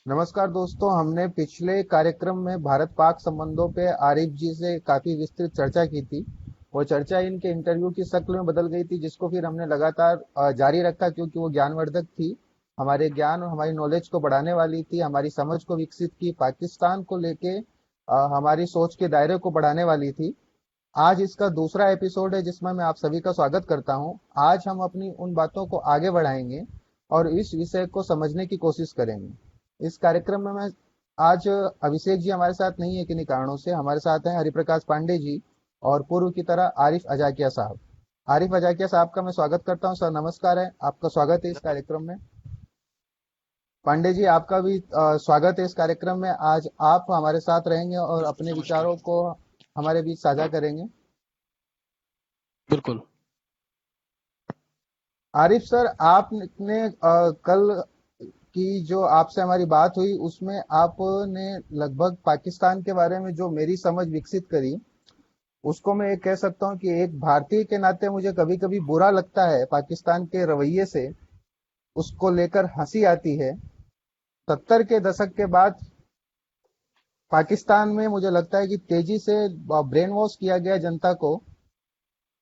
नमस्कार दोस्तों, हमने पिछले कार्यक्रम में भारत पाक संबंधों पे आरिफ जी से काफी विस्तृत चर्चा की थी। वो चर्चा इनके इंटरव्यू की शक्ल में बदल गई थी, जिसको फिर हमने लगातार जारी रखा, क्योंकि वो ज्ञानवर्धक थी। हमारे ज्ञान और हमारी नॉलेज को बढ़ाने वाली थी, हमारी समझ को विकसित की, पाकिस्तान को लेके हमारी सोच के दायरे को बढ़ाने वाली थी। आज इसका दूसरा एपिसोड है, जिसमें मैं आप सभी का स्वागत करता हूं। आज हम अपनी उन बातों को आगे बढ़ाएंगे और इस विषय को समझने की कोशिश करेंगे। इस कार्यक्रम में मैं आज अभिषेक जी हमारे साथ नहीं है, किन्हीं कारणों से। हमारे साथ हैं हरिप्रकाश पांडे जी और पूर्व की तरह आरिफ अजाकिया साहब। आरिफ अजाकिया साहब का मैं स्वागत करता हूं। सर नमस्कार, है आपका स्वागत है इस कार्यक्रम में। पांडे जी, आपका भी स्वागत है इस कार्यक्रम में। आज आप हमारे साथ रहेंगे और अपने नमस्कार। विचारों को हमारे बीच साझा करेंगे। बिल्कुल। आरिफ सर, आपने कल की जो आपसे हमारी बात हुई, उसमें आपने लगभग पाकिस्तान के बारे में जो मेरी समझ विकसित करी, उसको मैं ये कह सकता हूँ कि एक भारतीय के नाते मुझे कभी कभी बुरा लगता है पाकिस्तान के रवैये से। उसको लेकर हंसी आती है। 70 के दशक के बाद पाकिस्तान में मुझे लगता है कि तेजी से ब्रेन वॉश किया गया जनता को,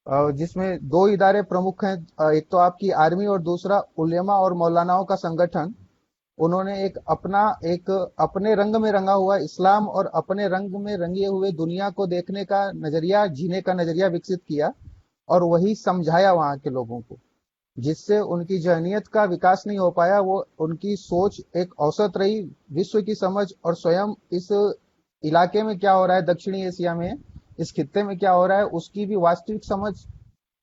जिसमें दो इदारे प्रमुख हैं। एक तो आपकी आर्मी और दूसरा उलेमा और मौलानाओं का संगठन। उन्होंने एक अपने रंग में रंगा हुआ इस्लाम और अपने रंग में रंगे हुए दुनिया को देखने का नजरिया, जीने का नजरिया विकसित किया और वही समझाया वहां के लोगों को, जिससे उनकी जहनियत का विकास नहीं हो पाया। वो उनकी सोच एक औसत रही। विश्व की समझ और स्वयं इस इलाके में क्या हो रहा है, दक्षिणी एशिया में, इस खित्ते में क्या हो रहा है, उसकी भी वास्तविक समझ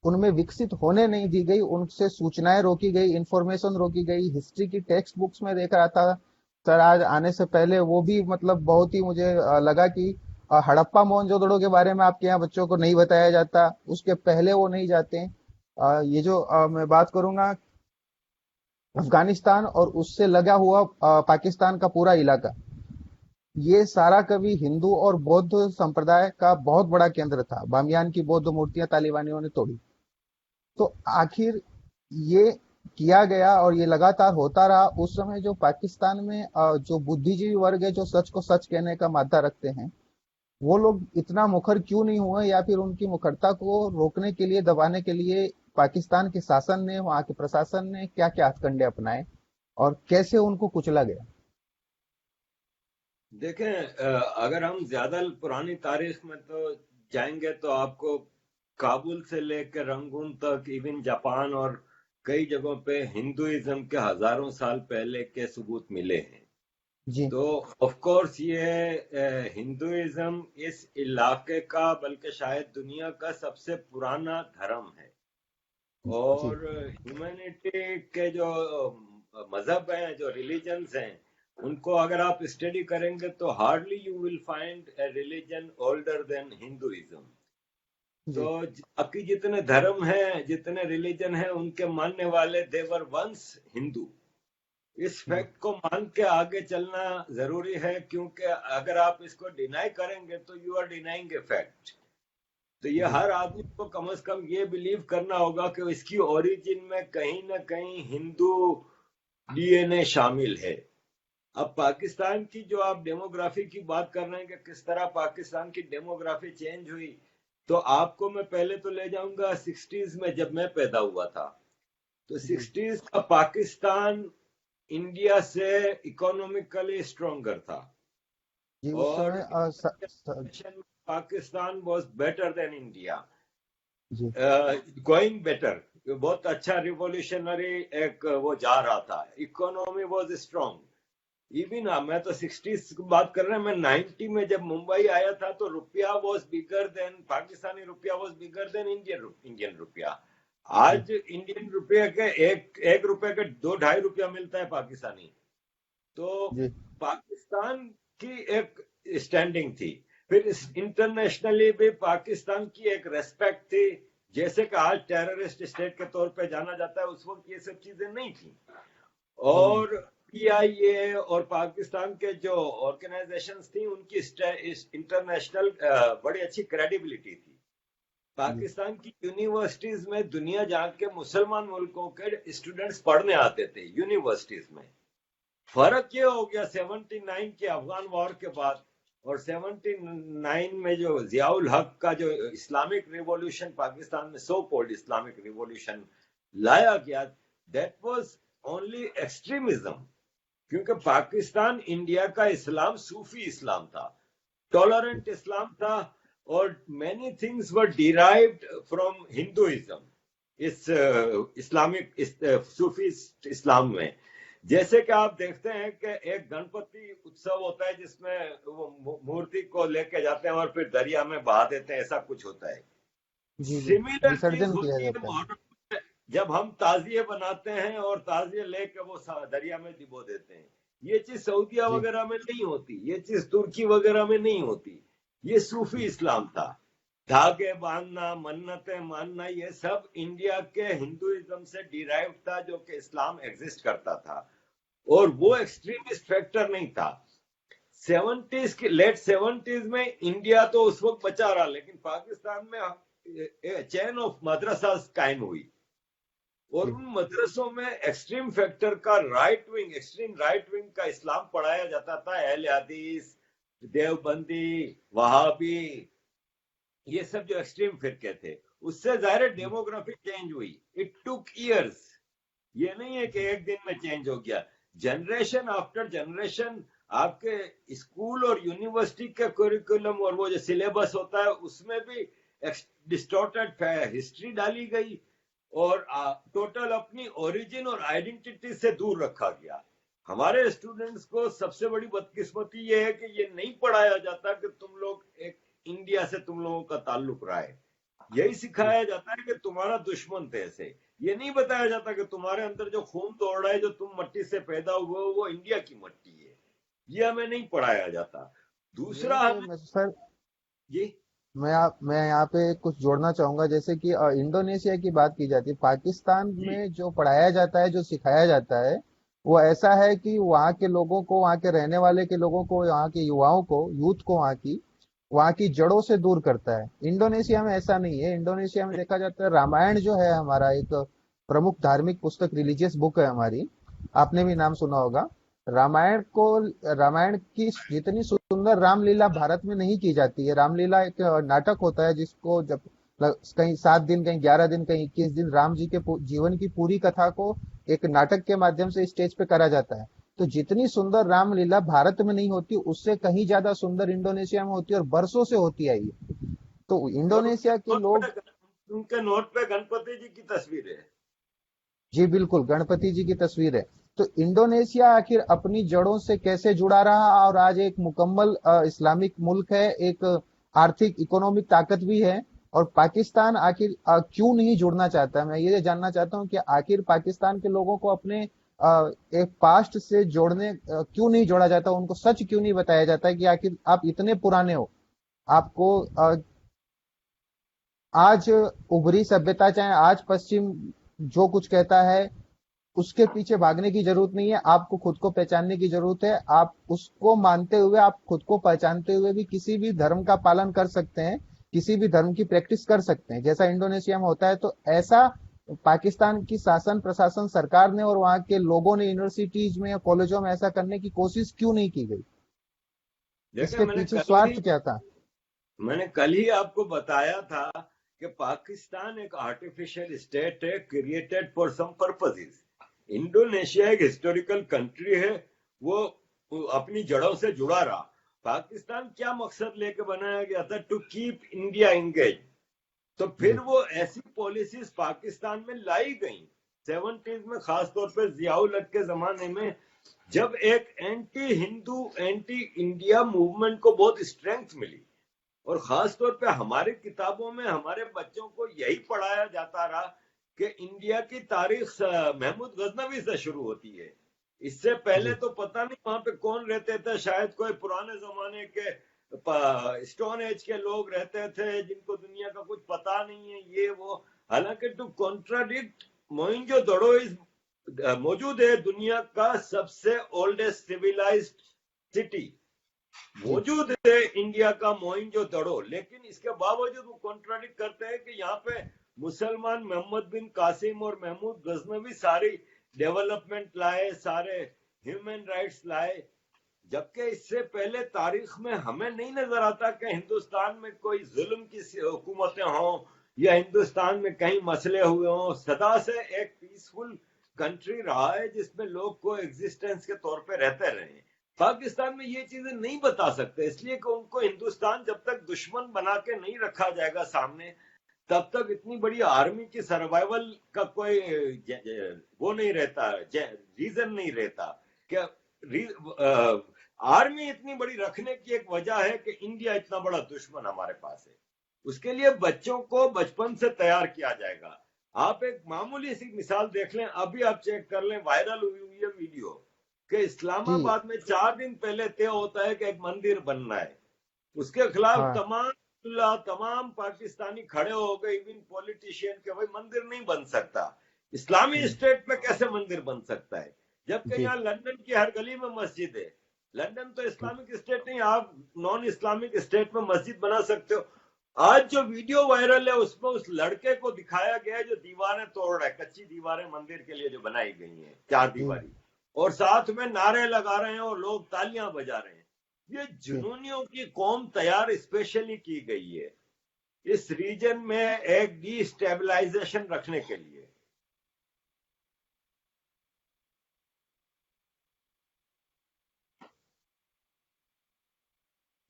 उनमें विकसित होने नहीं दी गई। उनसे सूचनाएं रोकी गई, इंफॉर्मेशन रोकी गई। हिस्ट्री की टेक्स्ट बुक्स में देख रहा था सर, आज आने से पहले वो भी मतलब बहुत ही मुझे लगा कि हड़प्पा मोहनजोदड़ो के बारे में आपके यहाँ बच्चों को नहीं बताया जाता, उसके पहले वो नहीं जाते हैं। ये जो मैं बात करूंगा अफगानिस्तान और उससे लगा हुआ पाकिस्तान का पूरा इलाका, ये सारा कभी हिंदू और बौद्ध संप्रदाय का बहुत बड़ा केंद्र था। बामियान की बौद्ध मूर्तियां तालिबानियों ने तोड़ी। तो आखिर ये किया गया और ये लगातार होता रहा। उस समय जो पाकिस्तान में जो बुद्धिजीवी वर्ग है, जो सच को सच कहने का मादा रखते हैं, वो लोग इतना मुखर क्यों नहीं हुए, या फिर उनकी मुखरता को रोकने के लिए, दबाने के लिए पाकिस्तान के शासन ने, वहां के प्रशासन ने क्या क्या हथकंडे अपनाए और कैसे उनको कुचला गया। देखें, अगर हम ज्यादा पुरानी तारीख में तो जाएंगे तो आपको काबुल से लेकर रंगून तक, इवन जापान और कई जगहों पे हिंदुइज्म के हजारों साल पहले के सबूत मिले हैं। जी तो ऑफ कोर्स ये हिंदुइज्म इस इलाके का, बल्कि शायद दुनिया का सबसे पुराना धर्म है। जी और ह्यूमैनिटी के जो मजहब हैं, जो रिलीजन्स हैं, उनको अगर आप स्टडी करेंगे तो hardly you will find A religion older than Hinduism. तो जी बाकी जितने धर्म हैं, जितने रिलीजन हैं, उनके मानने वाले देवर वंस हिंदू। इस जी फैक्ट को मान के आगे चलना जरूरी है, क्योंकि अगर आप इसको डिनाई करेंगे तो you are denying a fact. तो ये जी हर आदमी को कम से कम ये बिलीव करना होगा कि इसकी ओरिजिन में कहीं ना कहीं हिंदू डीएनए शामिल है। अब पाकिस्तान की जो आप डेमोग्राफी की बात कर रहे हैं कि किस तरह पाकिस्तान की डेमोग्राफी चेंज हुई, तो आपको मैं पहले तो ले जाऊंगा 60s में, जब मैं पैदा हुआ था। तो जी 60s का पाकिस्तान इंडिया से इकोनॉमिकली स्ट्रोंगर था। जी उस और समय Pakistan was better than India, जी गोइंग बेटर। बहुत अच्छा रिवोल्यूशनरी एक वो जा रहा था, इकोनॉमी वाज स्ट्रांग। इवन मैं तो 60s की बात कर रहे हैं, मैं 90 में जब मुंबई आया था तो रुपया वाज बिगर देन, पाकिस्तानी रुपया वाज बिगर देन इंडियन रुपया। जी आज इंडियन रुपये के एक रुपए के 2-2.5 रुपया मिलता है पाकिस्तानी। तो जी पाकिस्तान की एक स्टैंडिंग थी। फिर इंटरनेशनली भी पाकिस्तान की एक रेस्पेक्ट थी। जैसे कि आज टेररिस्ट स्टेट के तौर पे जाना जाता है, उस वक्त ये सब चीजें नहीं थी। हम्म और पीआईए और पाकिस्तान के जो ऑर्गेनाइजेशंस थी, उनकी इंटरनेशनल बड़ी अच्छी क्रेडिबिलिटी थी। पाकिस्तान की यूनिवर्सिटीज में दुनिया जहाँ के मुसलमान मुल्कों के स्टूडेंट्स पढ़ने आते थे यूनिवर्सिटीज में। फर्क ये हो गया 79 के अफगान वॉर के बाद और 79 में जो जियाउल हक का जो इस्लामिक रिवॉल्यूशन पाकिस्तान में सो कॉल्ड इस्लामिक रिवॉल्यूशन लाया गया, दैट वाज ओनली एक्सट्रीमिज्म। क्योंकि पाकिस्तान इंडिया का इस्लाम सूफी इस्लाम था, टॉलरेंट इस्लाम था, और many things were derived from Hinduism इस इस्लामिक सूफी इस्लाम में। जैसे कि आप देखते हैं कि एक गणपति उत्सव होता है जिसमें वो मूर्ति को लेके जाते हैं और फिर दरिया में बहा देते हैं, ऐसा कुछ होता है। जी जी, सिमिलर चीज विसर्जन किया होती है जाता है। मुहर्रम में, जब हम ताजिए बनाते हैं और ताजिए लेके वो दरिया में डिबो देते हैं। ये चीज सऊदिया जी वगैरह में नहीं होती, ये चीज तुर्की वगैरह में नहीं होती। ये सूफी इस्लाम था। धागे बांधना, मन्नतें मानना, ये सब इंडिया के हिंदुइज्म से डिराइव था, जो कि इस्लाम एग्जिस्ट करता था, और वो एक्सट्रीमिस्ट फैक्टर नहीं था। 70s की लेट 70s में इंडिया तो उस वक्त बचा रहा, लेकिन पाकिस्तान में चेन ऑफ मदरसा कायम हुई, और जी उन मदरसों में एक्सट्रीम फैक्टर का right wing, extreme right wing का इस्लाम पढ़ाया जाता था। अहले हदीस, देवबंदी, वहाबी, ये सब जो एक्सट्रीम फिरके थे, उससे जाहिर डेमोग्राफी चेंज हुई। इट टुक इयर्स, ये नहीं है कि एक दिन में चेंज हो गया। जनरेशन आफ्टर जनरेशन आपके स्कूल और यूनिवर्सिटी के करिकुलम और वो जो सिलेबस होता है उसमें भी डिस्टॉर्टेड हिस्ट्री डाली गई, और टोटल अपनी ओरिजिन और आइडेंटिटी से दूर रखा गया। हमारे स्टूडेंट्स को सबसे बड़ी बदकिस्मती ये है कि ये नहीं पढ़ाया जाता कि तुम लोग एक इंडिया से तुम लोगों का ताल्लुक रहा है। यही जी। सिखाया जाता है कि तुम्हारा दुश्मन थे ऐसे। ये नहीं बताया जाता कि तुम्हारे अंदर जो खून दौड़ रहा है, जो तुम मट्टी से पैदा हुए हो, वो इंडिया की मट्टी है। ये हमें नहीं पढ़ाया जाता। दूसरा यही पे हमें सर, ये मैं यहाँ पे कुछ जोड़ना चाहूंगा। जैसे कि इंडोनेशिया की बात की जाती है, पाकिस्तान जी में जो पढ़ाया जाता है, जो सिखाया जाता है, वो ऐसा है कि वहाँ के लोगों को, वहाँ के रहने वाले के लोगों को, वहाँ के युवाओं को, यूथ को वहाँ की जड़ों से दूर करता है। इंडोनेशिया में ऐसा नहीं है। इंडोनेशिया में देखा जाता है, रामायण जो है हमारा एक प्रमुख धार्मिक पुस्तक, रिलीजियस बुक है हमारी, आपने भी नाम सुना होगा। रामायण को, रामायण की जितनी सुंदर रामलीला भारत में नहीं की जाती है। रामलीला एक नाटक होता है जिसको जब कहीं 7 दिन, कहीं 11 दिन, कहीं 21 दिन राम जी के जीवन की पूरी कथा को एक नाटक के माध्यम से स्टेज पे करा जाता है। तो जितनी सुंदर रामलीला भारत में नहीं होती, उससे कहीं ज्यादा सुंदर इंडोनेशिया में होती है, और बरसों से होती आई है। तो और इंडोनेशिया के लोग, उनके नोट पे गणपति जी की तस्वीर है। जी बिल्कुल, गणपति जी की तस्वीर है। तो इंडोनेशिया आखिर अपनी जड़ों से कैसे जुड़ा रहा, और आज एक मुकम्मल इस्लामिक मुल्क है, एक आर्थिक इकोनॉमिक ताकत भी है। और पाकिस्तान आखिर क्यों नहीं जुड़ना चाहता? मैं ये जानना चाहता हूँ कि आखिर पाकिस्तान के लोगों को अपने एक पास्ट से जोड़ने क्यों नहीं जोड़ा जाता, उनको सच क्यों नहीं बताया जाता है कि आखिर आप इतने पुराने हो, आपको आज उभरी सभ्यता, चाहे आज पश्चिम जो कुछ कहता है, उसके पीछे भागने की जरूरत नहीं है। आपको खुद को पहचानने की जरूरत है। आप उसको मानते हुए, आप खुद को पहचानते हुए भी किसी भी धर्म का पालन कर सकते हैं, किसी भी धर्म की प्रैक्टिस कर सकते हैं, जैसा इंडोनेशिया में होता है। तो ऐसा पाकिस्तान की शासन प्रशासन, सरकार ने और वहां के लोगों ने यूनिवर्सिटीज में या कॉलेजों में ऐसा करने की कोशिश क्यों नहीं की गई? देखिए, इसके पीछे स्वार्थ क्या था? मैंने कल ही आपको बताया था कि पाकिस्तान एक आर्टिफिशियल स्टेट है, created for some purposes. Indonesia एक हिस्टोरिकल कंट्री है, वो अपनी जड़ों से जुड़ा रहा। पाकिस्तान क्या मकसद लेके बनाया गया था? To keep India engage. तो फिर जी वो ऐसी पॉलिसीज पाकिस्तान में लाई गई 70s में, खासतौर पर जियाउल हक के जमाने में, जब एक anti Hindu, anti India movement को बहुत स्ट्रेंथ मिली। और खास तौर पे हमारी किताबों में हमारे बच्चों को यही पढ़ाया जाता रहा कि इंडिया की तारीख महमूद गजनवी से शुरू होती है। इससे पहले जी तो पता नहीं वहां पे कौन रहते थे, शायद कोई पुराने जमाने के स्टोन एज के लोग रहते थे जिनको दुनिया का कुछ पता नहीं है, ये वो। हालांकि टू कॉन्ट्राडिक्ट, मोइंजोदड़ो इज मौजूद है दुनिया का सबसे ओल्डेस्ट सिविलाइज्ड सिटी। जी मौजूद है इंडिया का मोइंजो-दड़ो, लेकिन इसके बावजूद वो कॉन्ट्राडिक्ट करते हैं कि यहाँ पे मुसलमान मोहम्मद बिन कासिम और महमूद गजनवी सारी डेवलपमेंट लाए, सारे ह्यूमन राइट्स लाए, जबकि इससे पहले तारीख में हमें नहीं नजर आता कि हिंदुस्तान में कोई जुल्म की हुकूमतें हों या हिंदुस्तान में कहीं मसले हुए हों। सदा से एक पीसफुल कंट्री रहा है जिसमें लोग को एग्जिस्टेंस के तौर पे रहते रहे। पाकिस्तान में ये चीजें नहीं बता सकते, इसलिए कि उनको हिंदुस्तान जब तक दुश्मन बना के नहीं रखा जाएगा सामने, तब तक इतनी बड़ी आर्मी की सर्वाइवल का कोई वो नहीं रहता, रीजन नहीं रहता। क्या आर्मी इतनी बड़ी रखने की एक वजह है कि इंडिया इतना बड़ा दुश्मन हमारे पास है। उसके लिए बच्चों को बचपन से तैयार किया जाएगा। आप एक मामूली सी मिसाल देख लें, अभी आप चेक कर लें, वायरल हुई है वीडियो कि जी। इस्लामाबाद में 4 दिन पहले तय होता है कि एक मंदिर बनना है, उसके खिलाफ हाँ। तमाम पाकिस्तानी खड़े हो गए, इवन पॉलिटिशियन, के भाई मंदिर नहीं बन सकता, इस्लामी हम्म, स्टेट में कैसे मंदिर बन सकता है, जबकि जी यहाँ लंदन की हर गली में मस्जिद है। लंदन तो जी इस्लामिक स्टेट नहीं, आप नॉन इस्लामिक स्टेट में मस्जिद बना सकते हो। आज जो वीडियो वायरल है उसमें उस लड़के को दिखाया गया है जो दीवारें तोड़ रहा है, कच्ची दीवारें मंदिर के लिए जो बनाई गई हैं, 4 दीवारी, और साथ में नारे लगा रहे हैं और लोग तालियां बजा रहे हैं। ये जी। जुनूनियों की कौम तैयार स्पेशली की गई है इस रीजन में एक डिस्टेबलाइजेशन रखने के लिए।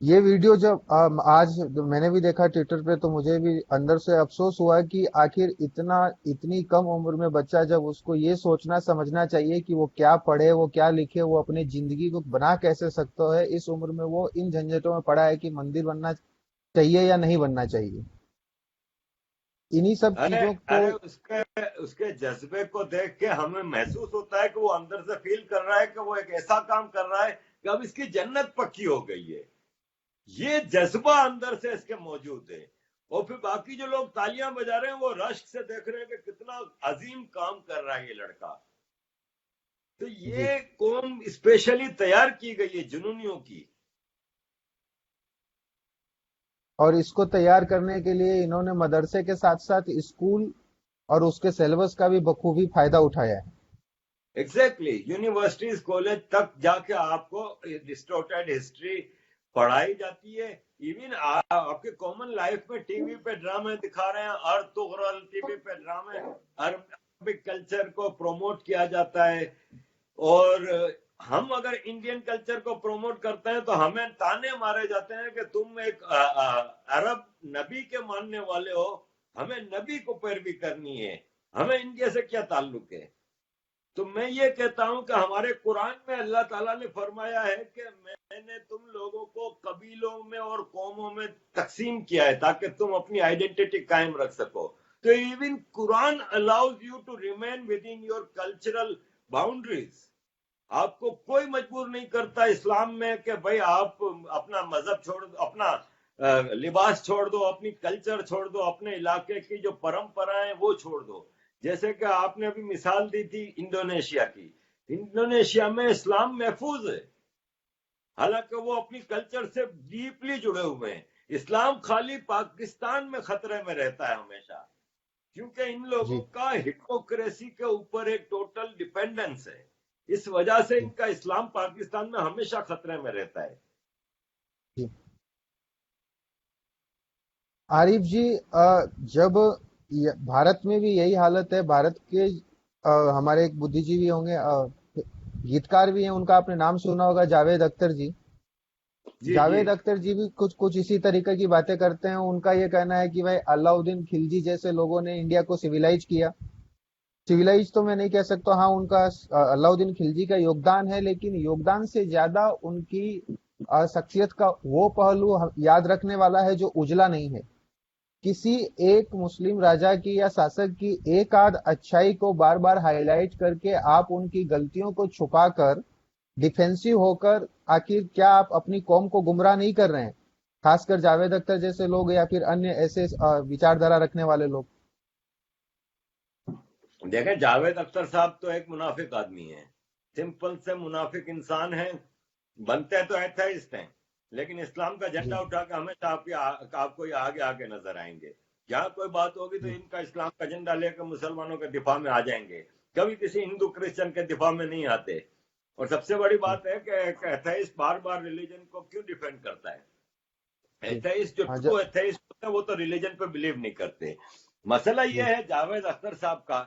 ये वीडियो जब आज मैंने भी देखा ट्विटर पे, तो मुझे भी अंदर से अफसोस हुआ कि आखिर इतनी कम उम्र में बच्चा, जब उसको ये सोचना समझना चाहिए कि वो क्या पढ़े, वो क्या लिखे, वो अपनी जिंदगी को बना कैसे सकता है, इस उम्र में वो इन झंझटों में पड़ा है कि मंदिर बनना चाहिए या नहीं बनना चाहिए। इन्हीं सब अरे चीजों को। अरे उसके उसके जज्बे को देख के हमें महसूस होता है कि वो अंदर से फील कर रहा है कि वो एक ऐसा काम कर रहा है कि अब इसकी जन्नत पक्की हो गई है। ये जज्बा अंदर से इसके मौजूद है। और फिर बाकी जो लोग तालियां बजा रहे हैं वो रश्क से देख रहे हैं कि कितना अजीम काम कर रहा है ये लड़का। तो जी। ये कौम स्पेशली तैयार की गई है जुनूनियों की। और इसको तैयार करने के लिए इन्होंने मदरसे के साथ साथ स्कूल और उसके सिलेबस का भी बखूबी फायदा उठाया है। एग्जैक्टली, यूनिवर्सिटीज कॉलेज तक जाके आपको डिस्टोर्टेड हिस्ट्री पढ़ाई जाती है। इवन आपके कॉमन लाइफ में टीवी पे ड्रामे दिखा रहे हैं, अर्तुगरल टीवी पे ड्रामे, अरबिक कल्चर को प्रमोट किया जाता है। और हम अगर इंडियन कल्चर को प्रमोट करते हैं तो हमें ताने मारे जाते हैं कि तुम एक अरब नबी के मानने वाले हो, हमें नबी को पैरवी करनी है, हमें इंडिया से क्या ताल्लुक है। तो मैं ये कहता हूं कि हमारे कुरान में अल्लाह ताला ने फरमाया है कि मैंने तुम लोगों को कबीलों में और कौमों में तकसीम किया है ताकि तुम अपनी आइडेंटिटी कायम रख सको। तो even Quran allows you to remain within your cultural boundaries. आपको कोई मजबूर नहीं करता इस्लाम में कि भाई आप अपना मजहब छोड़ दो, अपना लिबास छोड़ दो, अपनी कल्चर छोड़ दो, अपने इलाके की जो परंपराएं वो छोड़ दो। जैसे कि आपने अभी मिसाल दी थी इंडोनेशिया की, इंडोनेशिया में इस्लाम महफूज है, हालांकि वो अपनी कल्चर से डीपली जुड़े हुए हैं। इस्लाम खाली पाकिस्तान में खतरे में रहता है हमेशा, क्योंकि इन लोगों जी का हिपोक्रेसी के ऊपर एक टोटल डिपेंडेंस है। इस वजह से जी इनका इस्लाम पाकिस्तान में हमेशा खतरे में रहता है। जी। आरिफ जी, जब भारत में भी यही हालत है, भारत के हमारे एक बुद्धिजीवी होंगे, गीतकार भी हैं, उनका आपने नाम सुना होगा, जावेद अख्तर जी। जी जी। जावेद अख्तर जी भी कुछ कुछ इसी तरीके की बातें करते हैं। उनका ये कहना है कि भाई अलाउद्दीन खिलजी जैसे लोगों ने इंडिया को सिविलाइज किया। सिविलाइज तो मैं नहीं कह सकता, हाँ उनका अलाउद्दीन खिलजी का योगदान है, लेकिन योगदान से ज्यादा उनकी शख्सियत का वो पहलू याद रखने वाला है जो उजला नहीं है। किसी एक मुस्लिम राजा की या शासक की एक आध अच्छाई को बार बार हाईलाइट करके आप उनकी गलतियों को छुपाकर डिफेंसिव होकर आखिर क्या आप अपनी कौम को गुमराह नहीं कर रहे हैं? खासकर जावेद अख्तर जैसे लोग या फिर अन्य ऐसे विचारधारा रखने वाले लोग। देखें, जावेद अख्तर साहब तो एक मुनाफिक आदमी है, सिंपल से मुनाफिक इंसान है। बनते तो एथेइस्ट हैं, लेकिन इस्लाम का जी झंडा उठा के हमेशा आपको ये आगे आगे नजर आएंगे। जहां कोई बात होगी तो जी इनका इस्लाम का झंडा लेकर मुसलमानों के दिफा में आ जाएंगे, कभी किसी हिंदू क्रिश्चियन के दिफा में नहीं आते। और सबसे बड़ी जी बात है कि एथेइस्ट बार बार रिलीजन को क्यों डिफेंड करता है। जी। एथेइस्ट जो हाँ ट्रू एथेइस्ट होता है वो तो रिलीजन पे बिलीव नहीं करते। मसला ये जी है जावेद अख्तर साहब का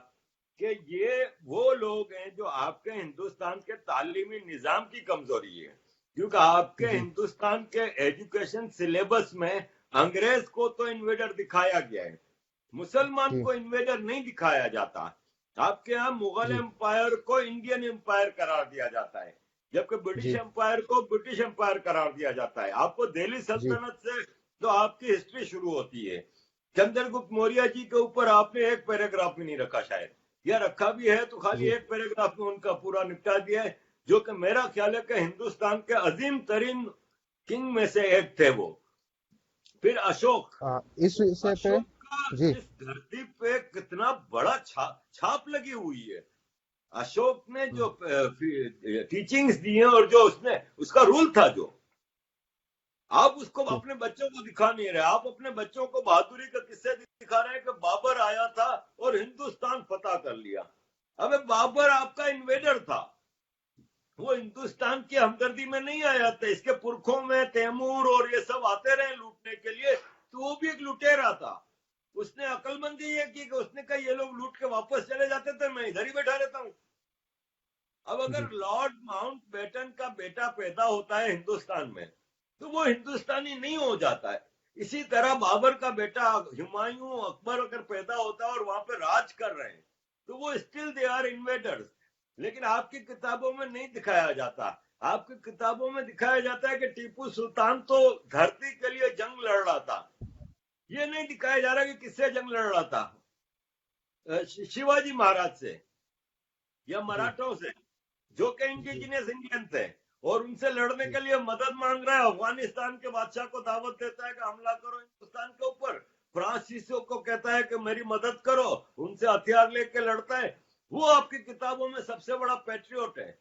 कि ये वो लोग हैं जो आपके हिंदुस्तान के तालीमी निजाम की कमजोरी है। क्योंकि आपके जी हिंदुस्तान के एजुकेशन सिलेबस में अंग्रेज को तो इन्वेडर दिखाया गया है, मुसलमान जी को इन्वेडर नहीं दिखाया जाता। आपके यहाँ मुगल जी एम्पायर को इंडियन एम्पायर करार दिया जाता है, जबकि ब्रिटिश जी एम्पायर को ब्रिटिश एम्पायर करार दिया जाता है। आपको दिल्ली जी सल्तनत से तो आपकी हिस्ट्री शुरू होती है। चंद्रगुप्त मौर्य जी के ऊपर आपने एक पैराग्राफ भी नहीं रखा, शायद या रखा भी है तो खाली जी एक पैराग्राफ में उनका पूरा निपटा दिया है, जो कि मेरा ख्याल है कि हिंदुस्तान के अजीम तरीन किंग में से एक थे वो। फिर अशोक, इस विषय पे। अशोक का जी इस धरती पे कितना बड़ा छाप लगी हुई है। अशोक ने जो टीचिंग्स दी हैं और जो उसने उसका रूल था, जो आप उसको जी अपने बच्चों को दिखा नहीं रहे। आप अपने बच्चों को बहादुरी का किस्से दिखा रहे हैं कि बाबर आया था और हिंदुस्तान फतह कर लिया। अबे बाबर आपका इन्वेडर था, वो हिंदुस्तान की हमदर्दी में नहीं आया था। इसके पुरखों में तैमूर और ये सब आते रहे लूटने के लिए, तो वो भी एक लुटेरा था। उसने अकलमंदी ये की कि उसने कहा ये लोग लूट के वापस चले जाते थे, मैं इधर ही बैठा रहता हूँ। अब अगर जी लॉर्ड माउंट बेटन का बेटा पैदा होता है हिंदुस्तान में तो वो हिंदुस्तानी नहीं हो जाता है। इसी तरह बाबर का बेटा हुमायूं अकबर अगर पैदा होता है और वहां पे राज कर रहे हैं तो वो स्टिल दे आर इन्वेडर्स। लेकिन आपकी किताबों में नहीं दिखाया जाता। आपकी किताबों में दिखाया जाता है कि टीपू सुल्तान तो धरती के लिए जंग लड़ रहा था। ये नहीं दिखाया जा रहा कि किससे जंग लड़ रहा था, शिवाजी महाराज से या जी मराठों से, जो कि जी इंडिजिनियस इंडियन थे, और उनसे लड़ने जी के लिए मदद मांग रहा है। अफगानिस्तान के बादशाह को दावत देता है कि हमला करो हिंदुस्तान के ऊपर। फ्रांसीसियों को कहता है कि मेरी मदद करो, उनसे हथियार लेके लड़ता है। वो आपकी किताबों में सबसे बड़ा पैट्रियोट है,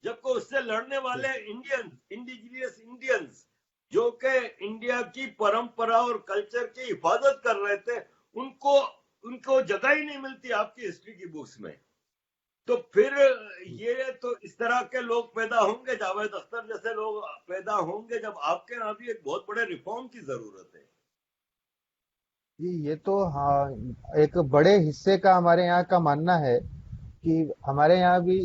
जबकि उससे लड़ने जी वाले इंडियन इंडिजिनियस इंडियंस जो कि इंडिया की परंपरा और कल्चर की हिफाजत कर रहे थे, उनको उनको जगह ही नहीं मिलती आपकी हिस्ट्री की बुक्स में। तो फिर ये तो इस तरह के लोग पैदा होंगे, जावेद अख्तर जैसे लोग पैदा होंगे, जब आपके यहाँ भी एक बहुत बड़े रिफॉर्म की जरूरत है। जी। ये तो हाँ, एक बड़े हिस्से का हमारे यहाँ का मानना है कि हमारे यहाँ भी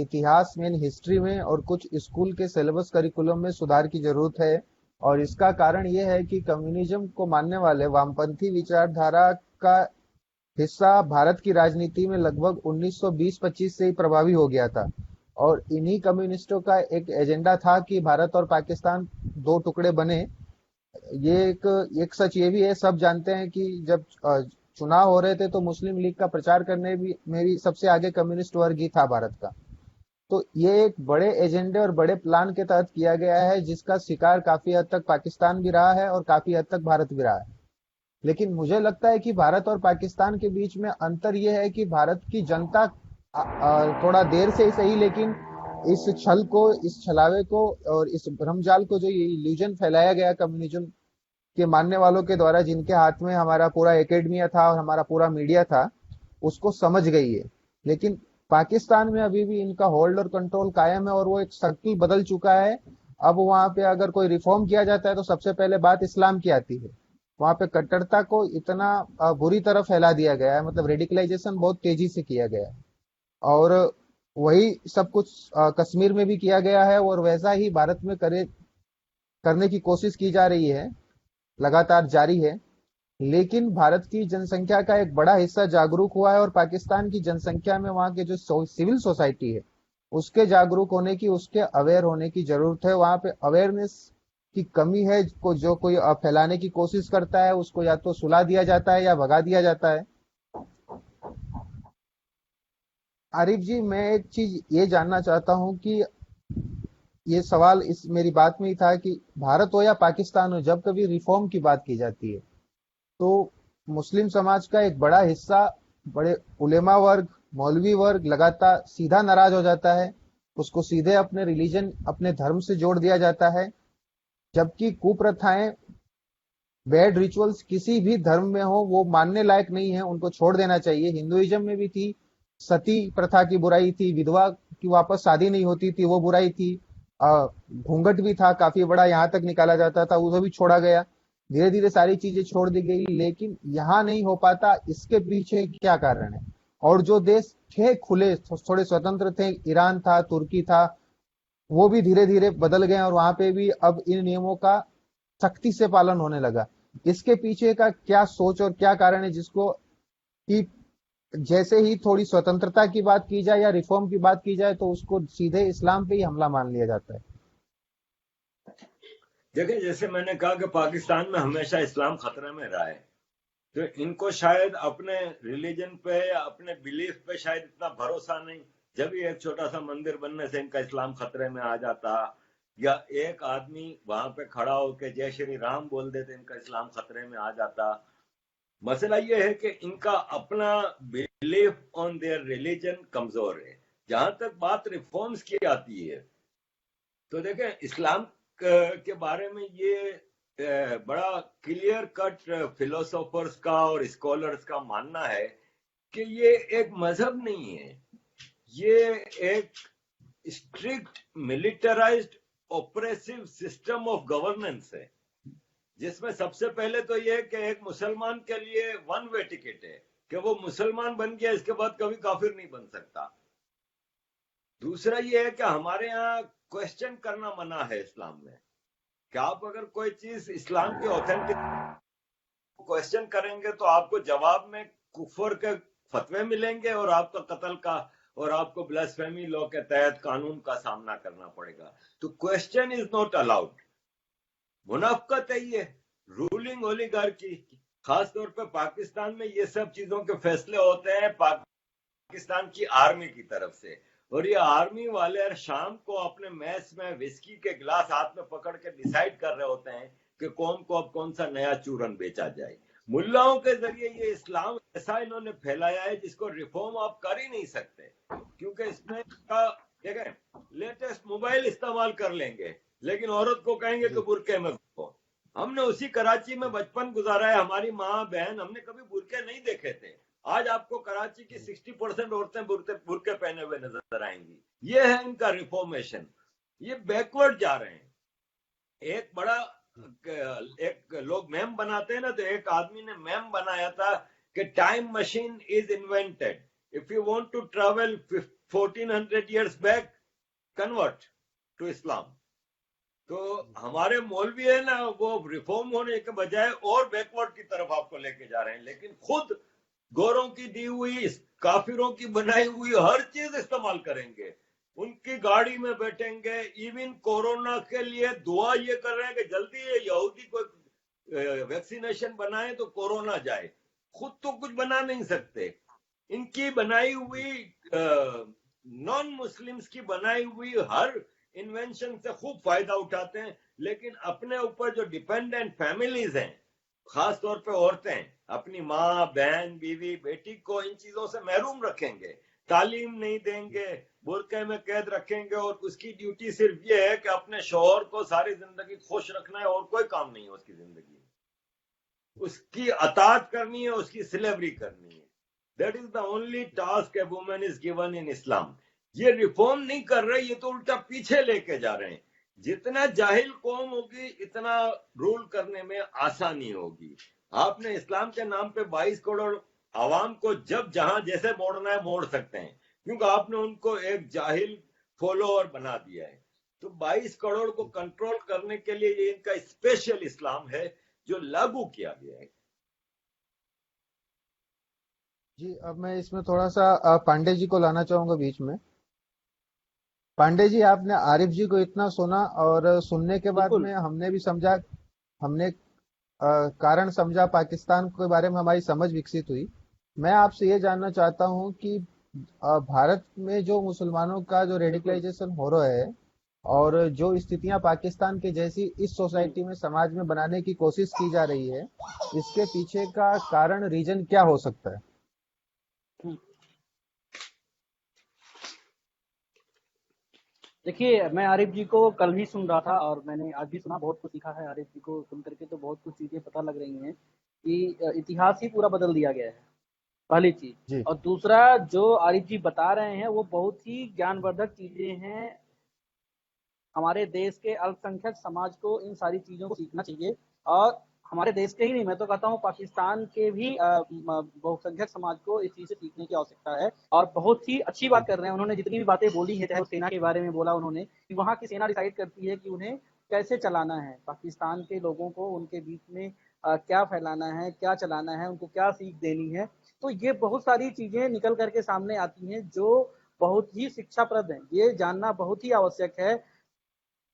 इतिहास में, हिस्ट्री में और कुछ स्कूल के सिलेबस करिकुलम में सुधार की जरूरत है। और इसका कारण ये है कि कम्युनिज्म को मानने वाले वामपंथी विचारधारा का हिस्सा भारत की राजनीति में लगभग 1920-25 से ही प्रभावी हो गया था। और इन्हीं कम्युनिस्टों का एक एजेंडा था कि भारत और पाकिस्तान दो टुकड़े बने। ये एक सच ये भी है, सब जानते हैं कि जब चुनाव हो रहे थे तो मुस्लिम लीग का प्रचार करने भी में भी सबसे आगे कम्युनिस्ट वर्ग ही था भारत का। तो ये एक बड़े एजेंडे और बड़े प्लान के तहत किया गया है, जिसका शिकार काफी हद तक पाकिस्तान भी रहा है और काफी हद तक भारत भी रहा है। लेकिन मुझे लगता है कि भारत और पाकिस्तान के बीच में अंतर यह है कि भारत की जनता थोड़ा देर से ही सही, लेकिन इस छल को, इस छलावे को और इस भ्रमजाल को, जो ये इल्यूजन फैलाया गया कम्युनिज्म के मानने वालों के द्वारा, जिनके हाथ में हमारा पूरा एकेडमिया था और हमारा पूरा मीडिया था, उसको समझ गई है। लेकिन पाकिस्तान में अभी भी इनका होल्ड और कंट्रोल कायम है और वो एक सर्किल बदल चुका है। अब वहां पे अगर कोई रिफॉर्म किया जाता है तो सबसे पहले बात इस्लाम की आती है। वहां पे कट्टरता को इतना बुरी तरह फैला दिया गया है, मतलब रेडिकलाइजेशन बहुत तेजी से किया गया है। और वही सब कुछ कश्मीर में भी किया गया है और वैसा ही भारत में करने की कोशिश की जा रही है, लगातार जारी है। लेकिन भारत की जनसंख्या का एक बड़ा हिस्सा जागरूक हुआ है और पाकिस्तान की जनसंख्या में वहाँ के जो सिविल सोसाइटी है उसके जागरूक होने की, उसके अवेयर होने की जरूरत है। वहाँ पे अवेयरनेस की कमी है। जो कोई फैलाने की कोशिश करता है उसको या तो सुला दिया जाता है या भगा दिया जाता है। आरिफ जी, मैं एक चीज ये जानना चाहता हूँ कि ये सवाल इस मेरी बात में ही था कि भारत हो या पाकिस्तान हो, जब कभी रिफॉर्म की बात की जाती है तो मुस्लिम समाज का एक बड़ा हिस्सा, बड़े उलेमा वर्ग, मौलवी वर्ग लगातार सीधा नाराज हो जाता है। उसको सीधे अपने रिलीजन, अपने धर्म से जोड़ दिया जाता है। जबकि कुप्रथाएं, बैड रिचुअल्स किसी भी धर्म में हो वो मानने लायक नहीं है, उनको छोड़ देना चाहिए। हिंदुइज्म में भी थी, सती प्रथा की बुराई थी, विधवा की वापस शादी नहीं होती थी वो बुराई थी, घूंघट भी था काफी बड़ा, यहाँ तक निकाला जाता था, वो भी छोड़ा गया। धीरे धीरे सारी चीजें छोड़ दी गई, लेकिन यहाँ नहीं हो पाता, इसके पीछे क्या कारण है? और जो देश थे खुले, थोड़े स्वतंत्र थे, ईरान था, तुर्की था, वो भी धीरे धीरे बदल गए और वहां पे भी अब इन नियमों का सख्ती से पालन होने लगा। इसके पीछे का क्या सोच और क्या कारण है, जिसको कि जैसे ही थोड़ी स्वतंत्रता की बात की जाए या रिफॉर्म की बात की जाए तो उसको सीधे इस्लाम पे ही हमला मान लिया जाता है? देखिए, जैसे मैंने कहा कि पाकिस्तान में हमेशा इस्लाम खतरे में रहा है, तो इनको शायद अपने रिलीजन पे या अपने बिलीफ पे शायद इतना भरोसा नहीं। जब भी एक छोटा सा मंदिर बनने से इनका इस्लाम खतरे में आ जाता, या एक आदमी वहां पे खड़ा होकर जय श्री राम बोल देते, इनका इस्लाम खतरे में आ जाता। मसला ये है कि इनका अपना बिलीफ ऑन देयर रिलीजन कमजोर है। जहां तक बात रिफॉर्म्स की आती है, तो देखें, इस्लाम के बारे में ये बड़ा क्लियर कट फिलोसोफर्स का और स्कॉलर्स का मानना है कि ये एक मजहब नहीं है, ये एक strict militarized oppressive system of governance है, जिसमें सबसे पहले तो ये कि एक मुसलमान के लिए वन वे टिकट है कि वो मुसलमान बन गया, इसके बाद कभी काफिर नहीं बन सकता। दूसरा ये है कि हमारे यहाँ क्वेश्चन करना मना है इस्लाम में, कि आप अगर कोई चीज इस्लाम की ऑथेंटिक क्वेश्चन करेंगे तो आपको जवाब में कुफर के फतवे मिलेंगे और आपका कत्ल का और आपको ब्लास्फेमी लॉ के तहत कानून का सामना करना पड़ेगा। तो क्वेश्चन इज नॉट अलाउड। मुनाफकत है ये, रूलिंग ओलिगार्की, खासतौर पर पाकिस्तान में ये सब चीजों के फैसले होते हैं पाकिस्तान की आर्मी की तरफ से, और ये आर्मी वाले शाम को अपने मैस में विस्की के गिलास हाथ में पकड़ के डिसाइड कर रहे होते हैं कि कौम को अब कौन सा नया चूरन बेचा जाए। मुल्लाओं के जरिए ये इस्लाम ऐसा इन्होंने फैलाया है जिसको रिफॉर्म आप कर ही नहीं सकते, क्योंकि इसमें देखें, लेटेस्ट मोबाइल इस्तेमाल कर लेंगे लेकिन औरत को कहेंगे कि बुरके में घूमो। हमने उसी कराची में बचपन गुजारा है, हमारी माँ बहन, हमने कभी बुरके नहीं देखे थे। आज आपको कराची की 60% औरतें बुरके पहने हुए नजर आएंगी। ये है इनका रिफॉर्मेशन, ये बैकवर्ड जा रहे हैं। एक बड़ा एक लोग मैम बनाते हैं ना, तो एक आदमी ने मैम बनाया था कि time machine is invented, if you want to travel 1400 years back, convert to Islam. तो हमारे मौलवी है ना, वो रिफॉर्म होने के बजाय और बैकवर्ड की तरफ आपको लेके जा रहे हैं, लेकिन खुद गोरों की दी हुई, काफिरों की बनाई हुई हर चीज इस्तेमाल करेंगे, उनकी गाड़ी में बैठेंगे। इवन कोरोना के लिए दुआ ये कर रहे हैं कि जल्दी ये यहूदी को वैक्सीनेशन बनाए तो कोरोना जाए, खुद तो कुछ बना नहीं सकते। इनकी बनाई हुई नॉन मुस्लिम्स की बनाई हुई हर इन्वेंशन से खूब फायदा उठाते हैं, लेकिन अपने ऊपर जो डिपेंडेंट फैमिलीज हैं, खास तौर पे औरतें, अपनी माँ बहन बीवी बेटी को इन चीजों से महरूम रखेंगे, तालीम नहीं देंगे, बुरके में कैद रखेंगे, और उसकी ड्यूटी सिर्फ ये है कि अपने शौहर को सारी जिंदगी खुश रखना है, और कोई काम नहीं है उसकी जिंदगी में, उसकी अतात करनी है, उसकी सिलेवरी करनी है। That is the only task a woman is given in Islam. ये रिफॉर्म नहीं कर रहे, ये तो उल्टा पीछे लेके जा रहे हैं। जितना जाहिल कौम होगी इतना रूल करने में आसानी होगी। आपने इस्लाम के नाम पे 22 करोड़ आवाम को जब जहां जैसे मोड़ना है मोड़ सकते हैं, क्योंकि आपने उनको एक जाहिल फॉलोअर बना दिया है। तो 22 करोड़ को कंट्रोल करने के लिए ये इनका स्पेशल इस्लाम है जो लागू किया गया है। जी, अब मैं इसमें थोड़ा सा पांडे जी को लाना चाहूंगा बीच में। पांडे जी, आपने आरिफ जी को इतना सुना और सुनने के बाद बिल्कुल। में हमने भी समझा, हमने कारण समझा, पाकिस्तान के बारे में हमारी समझ विकसित हुई। मैं आपसे ये जानना चाहता हूँ कि भारत में जो मुसलमानों का जो बिल्कुल। रेडिकलाइजेशन हो रहा है और जो स्थितियां पाकिस्तान के जैसी इस हम्म। सोसाइटी में समाज में बनाने की कोशिश की जा रही है, इसके पीछे का कारण, रीजन क्या हो सकता है? हम्म। देखिए, मैं आरिफ जी को कल भी सुन रहा था और मैंने आज भी सुना, बहुत कुछ सीखा है आरिफ जी को सुन करके, तो बहुत कुछ चीज़ें पता लग रही हैं कि इतिहास ही पूरा बदल दिया गया है, पहली चीज़। जी और दूसरा, जो आरिफ जी बता रहे हैं वो बहुत ही ज्ञानवर्धक चीज़ें हैं। हमारे देश के अल्पसंख्यक समाज को इन सारी चीज़ों को सीखना चाहिए, और हमारे देश के ही नहीं, मैं तो कहता हूँ पाकिस्तान के भी बहुसंख्यक समाज को इस चीज़ से सीखने की आवश्यकता है। और बहुत ही अच्छी बात जी कर रहे हैं उन्होंने, जितनी भी बातें बोली हैं, चाहे वो सेना के बारे में बोला उन्होंने कि वहाँ की सेना डिसाइड करती है कि उन्हें कैसे चलाना है, पाकिस्तान के लोगों को उनके बीच में क्या फैलाना है, क्या चलाना है, उनको क्या सीख देनी है। तो ये बहुत सारी चीज़ें निकल करके सामने आती हैं जो बहुत ही शिक्षाप्रद हैं, ये जानना बहुत ही आवश्यक है।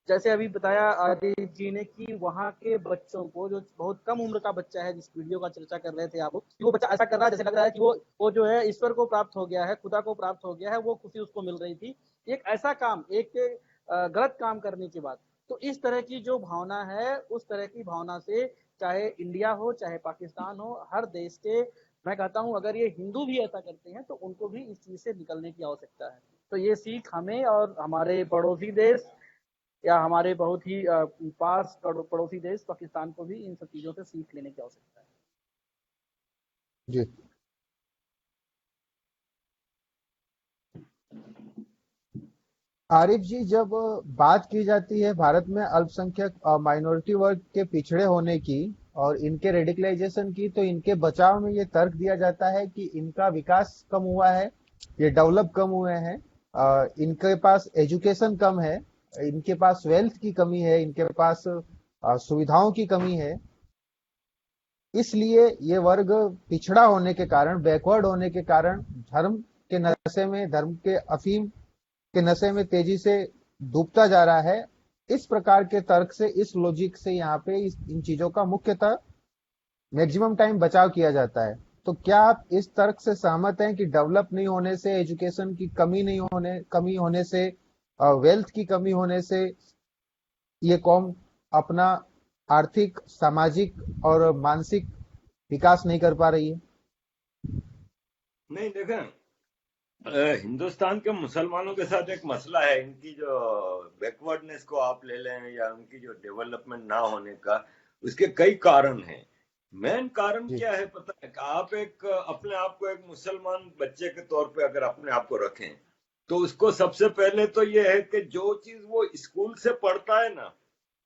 जैसे अभी बताया आदित्य जी ने कि वहाँ के बच्चों को, जो बहुत कम उम्र का बच्चा है, जिस वीडियो का चर्चा कर रहे थे आप, वो बच्चा ऐसा कर रहा है जैसे लग रहा है कि वो जो है ईश्वर को प्राप्त हो गया है, खुदा को प्राप्त हो गया है, वो खुशी उसको मिल रही थी एक ऐसा काम, एक गलत काम करने के बाद। तो इस तरह की जो भावना है, उस तरह की भावना से चाहे इंडिया हो चाहे पाकिस्तान हो, हर देश के, मैं कहता हूँ अगर ये हिंदू भी ऐसा करते हैं तो उनको भी इस चीज से निकलने की आवश्यकता है। तो ये सीख हमें और हमारे पड़ोसी देश या हमारे बहुत ही पास पड़ोसी देश पाकिस्तान को भी इन सब चीज़ों से सीख लेने की आवश्यकता है। जी आरिफ जी, जब बात की जाती है भारत में अल्पसंख्यक माइनॉरिटी वर्ग के पिछड़े होने की और इनके रेडिकलाइजेशन की, तो इनके बचाव में ये तर्क दिया जाता है कि इनका विकास कम हुआ है, ये डेवलप कम हुए हैं, इनके पास एजुकेशन कम है, इनके पास वेल्थ की कमी है, इनके पास सुविधाओं की कमी है। इसलिए ये वर्ग पिछड़ा होने के कारण, बैकवर्ड होने के कारण, धर्म के नशे में, धर्म के अफीम के नशे में तेजी से डूबता जा रहा है। इस प्रकार के तर्क से, इस लॉजिक से यहाँ पे इन चीजों का मुख्यतः मैक्सिमम टाइम बचाव किया जाता है। तो क्या आप इस तर्क से सहमत हैं कि डेवलप नहीं होने से, एजुकेशन की कमी होने से, वेल्थ की कमी होने से ये कौम अपना आर्थिक, सामाजिक और मानसिक विकास नहीं कर पा रही है? नहीं, देखें, हिंदुस्तान के मुसलमानों के साथ एक मसला है, इनकी जो बैकवर्डनेस को आप ले लें या उनकी जो डेवलपमेंट ना होने का, उसके कई कारण हैं। मेन कारण जी क्या है पता है? कि आप एक अपने आप को एक मुसलमान बच्चे के तौर पे अगर अपने आप को रखें, तो उसको सबसे पहले तो ये है कि जो चीज वो स्कूल से पढ़ता है ना,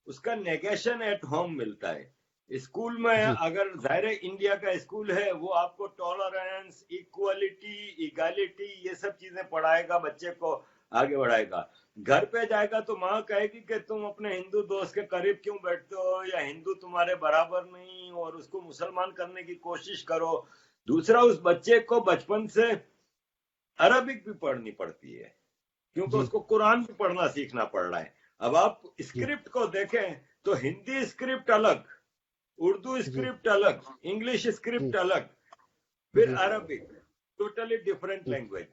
उसका नेगेशन एट होम मिलता है। स्कूल में जी अगर जाहिर इंडिया का स्कूल है, वो आपको टॉलरेंस, इक्वलिटी, इक्वालिटी, ये सब चीजें पढ़ाएगा, बच्चे को आगे बढ़ाएगा। घर पे जाएगा तो माँ कहेगी कि तुम अपने हिंदू दोस्त के करीब क्यों बैठते हो, या हिंदू तुम्हारे बराबर नहीं, और उसको मुसलमान करने की कोशिश करो। दूसरा, उस बच्चे को बचपन से अरबिक भी पढ़नी पड़ती है, क्योंकि जी उसको कुरान भी पढ़ना सीखना पड़ रहा है। अब आप जी स्क्रिप्ट को देखें तो हिंदी स्क्रिप्ट अलग, उर्दू जी स्क्रिप्ट अलग, इंग्लिश जी स्क्रिप्ट अलग, फिर जी अरबिक, टोटली डिफरेंट जी लैंग्वेज।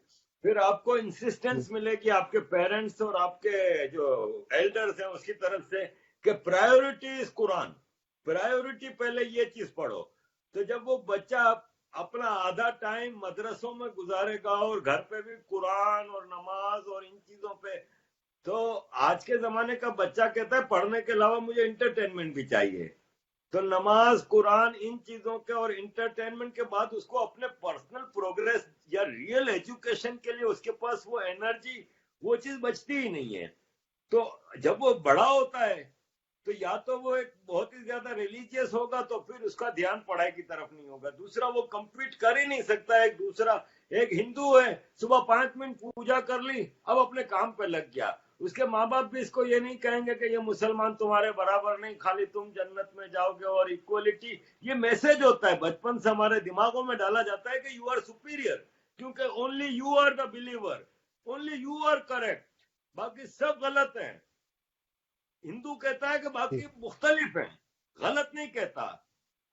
फिर आपको जी इंसिस्टेंस मिलेगी आपके पेरेंट्स और आपके जो एल्डर्स हैं उसकी तरफ से कि प्रायोरिटी इज कुरान, प्रायोरिटी पहले ये चीज पढ़ो। तो जब वो बच्चा अपना आधा टाइम मदरसों में गुजारेगा और घर पे भी कुरान और नमाज और इन चीजों पे, तो आज के जमाने का बच्चा कहता है पढ़ने के अलावा मुझे इंटरटेनमेंट भी चाहिए। तो नमाज, कुरान, इन चीजों के और इंटरटेनमेंट के बाद उसको अपने पर्सनल प्रोग्रेस या रियल एजुकेशन के लिए उसके पास वो एनर्जी, वो चीज बचती ही नहीं है। तो जब वो बड़ा होता है, तो या तो वो एक बहुत ही ज्यादा रिलीजियस होगा, तो फिर उसका ध्यान पढ़ाई की तरफ नहीं होगा। दूसरा, वो compete कर ही नहीं सकता। एक दूसरा, एक हिंदू है, सुबह 5 मिनट पूजा कर ली, अब अपने काम पे लग गया। उसके माँ बाप भी इसको ये नहीं कहेंगे कि ये मुसलमान तुम्हारे बराबर नहीं, खाली तुम जन्नत में जाओगे, और इक्वलिटी, ये मैसेज होता है बचपन से हमारे दिमागों में डाला जाता है कि यू आर सुपीरियर, क्योंकि only you are the believer, only you are correct, बाकी सब गलत है। हिंदू कहता है कि जी बाकी मुख्तलिफ हैं, गलत नहीं कहता।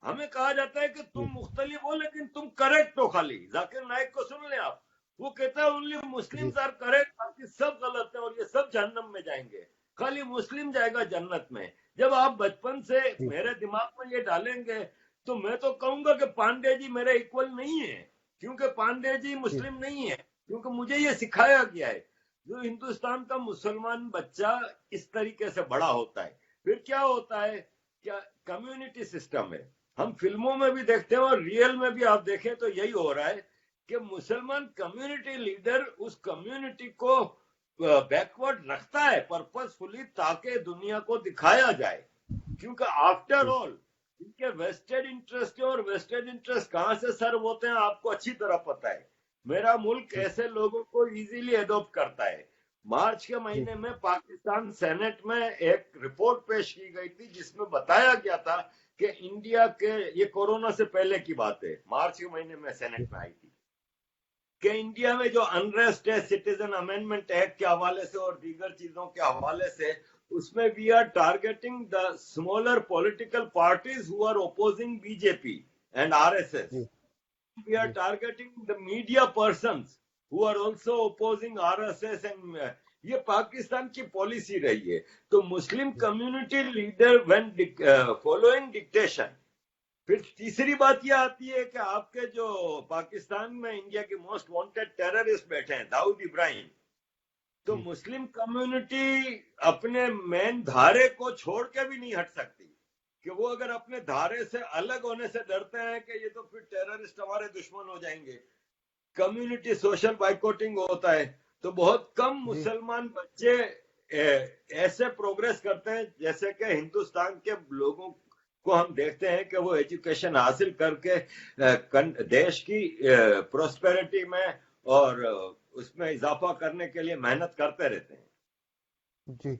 हमें कहा जाता है कि तुम जी मुख्तलिफ हो लेकिन तुम करेक्ट हो। खाली जाकिर नाइक को सुन लें आप, वो कहता है ओनली जी मुस्लिम्स आर करेक्ट, बाकी सब गलत है और ये सब जहन्नम में जाएंगे, खाली मुस्लिम जाएगा जन्नत में। जब आप बचपन से जी मेरे दिमाग में ये डालेंगे, तो मैं तो कहूंगा कि पांडे जी मेरे इक्वल नहीं है, क्योंकि पांडे जी जी मुस्लिम नहीं है, क्योंकि मुझे ये सिखाया गया है। जो हिंदुस्तान का मुसलमान बच्चा इस तरीके से बड़ा होता है, फिर क्या होता है, क्या कम्युनिटी सिस्टम है। हम फिल्मों में भी देखते हैं और रियल में भी आप देखें तो यही हो रहा है कि मुसलमान कम्युनिटी लीडर उस कम्युनिटी को बैकवर्ड रखता है पर्पसफुली, ताकि दुनिया को दिखाया जाए, क्योंकि आफ्टर ऑल इनके वेस्टेड इंटरेस्ट है, और वेस्टेड इंटरेस्ट कहां से सर्व होते हैं आपको अच्छी तरह पता है। मेरा मुल्क जी ऐसे लोगों को इजीली एडॉप्ट करता है। मार्च के जी महीने में पाकिस्तान सेनेट में एक रिपोर्ट पेश की गई थी जिसमें बताया गया था कि इंडिया के, ये कोरोना से पहले की बात है, मार्च के महीने में सेनेट में आई थी, कि इंडिया में जो अनरेस्ट है सिटीजन अमेंडमेंट एक्ट के हवाले से और दीगर चीजों के हवाले से, उसमें we are targeting the smaller political parties who are opposing BJP and RSS. जी We are जी targeting the media persons who are also opposing RSS and ये पाकिस्तान की पॉलिसी रही है। तो Muslim community leader when following dictation. फिर तीसरी बात ये आती है कि आपके जो पाकिस्तान में इंडिया के मोस्ट वांटेड टेररिस्ट बैठे हैं दाऊद इब्राहिम, तो जी मुस्लिम कम्युनिटी अपने मेन धारे को छोड़ के भी नहीं हट सकती, कि वो अगर अपने धारे से अलग होने से डरते हैं कि ये तो फिर टेररिस्ट हमारे दुश्मन हो जाएंगे, कम्युनिटी सोशल बाइकॉटिंग होता है, तो बहुत कम जी मुसलमान बच्चे ऐसे प्रोग्रेस करते हैं जैसे कि हिंदुस्तान के लोगों को हम देखते हैं कि वो एजुकेशन हासिल करके देश की प्रोस्पेरिटी में और उसमें इजाफा करने के लिए मेहनत करते रहते हैं। जी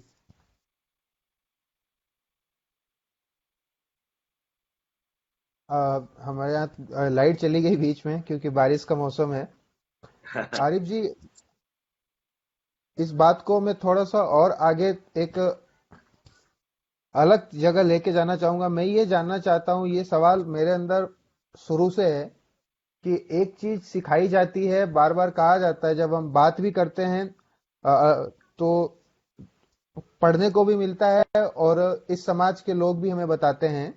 हमारे यहाँ लाइट चली गई बीच में क्योंकि बारिश का मौसम है। आरिफ जी, इस बात को मैं थोड़ा सा और आगे एक अलग जगह लेके जाना चाहूंगा। मैं ये जानना चाहता हूँ, ये सवाल मेरे अंदर शुरू से है कि एक चीज सिखाई जाती है, बार बार कहा जाता है, जब हम बात भी करते हैं तो पढ़ने को भी मिलता है और इस समाज के लोग भी हमें बताते हैं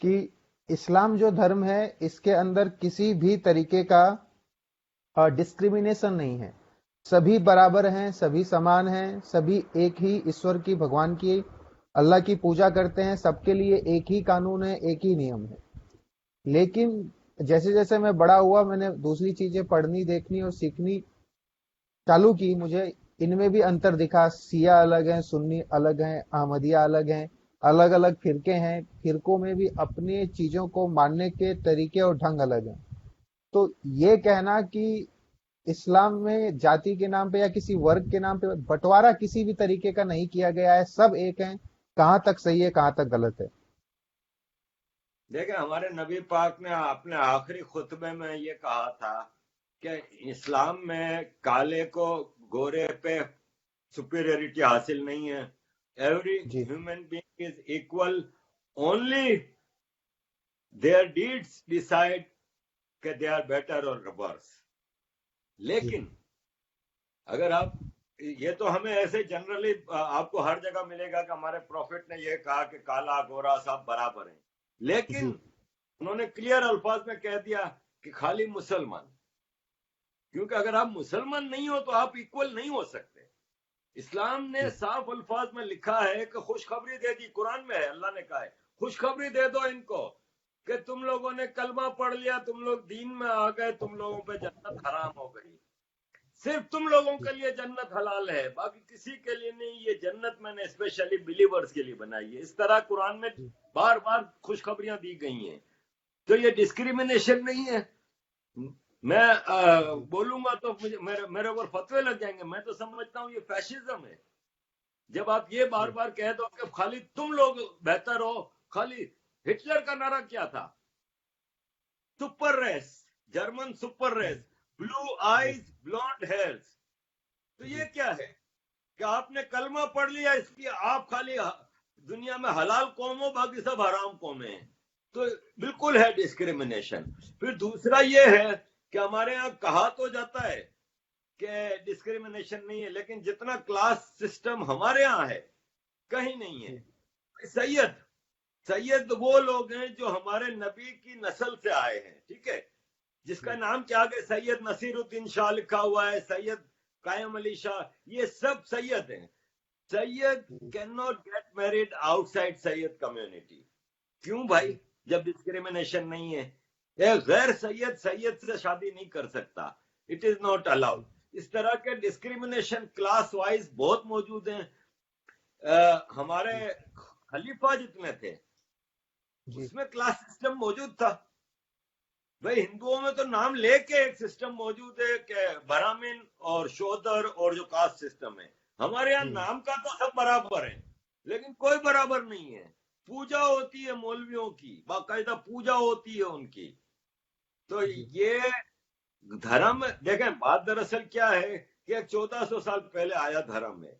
कि इस्लाम जो धर्म है इसके अंदर किसी भी तरीके का डिस्क्रिमिनेशन नहीं है। सभी बराबर हैं, सभी समान हैं, सभी एक ही ईश्वर की, भगवान की, अल्लाह की पूजा करते हैं। सबके लिए एक ही कानून है, एक ही नियम है। लेकिन जैसे जैसे मैं बड़ा हुआ, मैंने दूसरी चीजें पढ़नी, देखनी और सीखनी चालू की। मुझे इनमें भी अंतर दिखा। शिया अलग हैं, सुन्नी अलग हैं, अहमदिया अलग हैं, अलग अलग फिरके हैं। फिरकों में भी अपनी चीजों को मानने के तरीके और ढंग अलग हैं। तो ये कहना कि इस्लाम में जाति के नाम पे या किसी वर्ग के नाम पे बंटवारा किसी भी तरीके का नहीं किया गया है, सब एक हैं, कहाँ तक सही है कहाँ तक गलत है? देखिए, हमारे नबी पाक ने अपने आखिरी खुतबे में ये कहा था कि इस्लाम में काले को गोरे पे सुपीरियरिटी हासिल नहीं है। एवरी जी human being is equal, only their deeds decide कि दे आर बेटर और वर्स। जी लेकिन अगर आप, ये तो हमें ऐसे जनरली आपको हर जगह मिलेगा कि हमारे प्रॉफिट ने ये कहा कि काला गोरा सब बराबर हैं, लेकिन जी उन्होंने क्लियर अल्फाज में कह दिया कि खाली मुसलमान, क्योंकि अगर आप मुसलमान नहीं हो तो आप इक्वल नहीं हो सकते। इस्लाम ने जी साफ अल्फाज में लिखा है कि खुशखबरी दे दी, कुरान में है, अल्लाह ने कहा है खुशखबरी दे दो इनको कि तुम लोगों ने कलमा पढ़ लिया, तुम लोग दीन में आ गए, तुम लोगों पे जन्नत हराम हो गई। सिर्फ तुम लोगों जी के लिए जन्नत हलाल है, बाकी किसी के लिए नहीं। ये जन्नत मैंने स्पेशली बिलीवर्स के लिए बनाई है। इस तरह कुरान में जी बार बार खुशखबरियां दी गई हैं। तो ये डिस्क्रिमिनेशन नहीं है। मैं जी बोलूंगा तो मुझे मेरे ऊपर फतवे लग जाएंगे। मैं तो समझता हूँ ये फैशिज्म है। जब आप ये बार जी बार कह दो कि खाली तुम लोग बेहतर हो, खाली हिटलर का नारा क्या था? Super race, German super race, blue जी आईज ब्लॉन्ड हेयर्स। तो ये जी क्या है कि आपने कलमा पढ़ लिया, इसलिए आप खाली दुनिया में हलाल कौम हो, बाकी सब हराम कौमें हैं। तो बिल्कुल है डिस्क्रिमिनेशन। फिर दूसरा ये है कि हमारे यहाँ कहा तो जाता है कि डिस्क्रिमिनेशन नहीं है, लेकिन जितना क्लास सिस्टम हमारे यहाँ है कहीं नहीं है। जी सैयद सैयद वो लोग हैं जो हमारे नबी की नस्ल से आए हैं, ठीक है, जिसका जी नाम क्या आगे सैयद नसीरुद्दीन शाह लिखा हुआ है, सैयद कायम अली शाह, ये सब सैयद हैं। Syed can not get married outside Syed community. क्यों भाई? जब डिस्क्रिमिनेशन नहीं है, एक गैर सैयद सैयद से शादी नहीं कर सकता, इट इज नॉट अलाउड। इस तरह के डिस्क्रिमिनेशन क्लास वाइज बहुत मौजूद हैं। हमारे खलीफा जितने थे उसमें क्लास सिस्टम मौजूद था। भाई हिंदुओं में तो नाम लेके एक सिस्टम मौजूद है कि ब्राह्मण और शूद्र और जो कास्ट सिस्टम है, हमारे यहाँ नाम का तो सब बराबर है लेकिन कोई बराबर नहीं है। पूजा होती है मौलवियों की, बाकायदा पूजा होती है उनकी। तो ये धर्म देखें, बात दरअसल क्या है कि 1400 साल पहले आया धर्म में,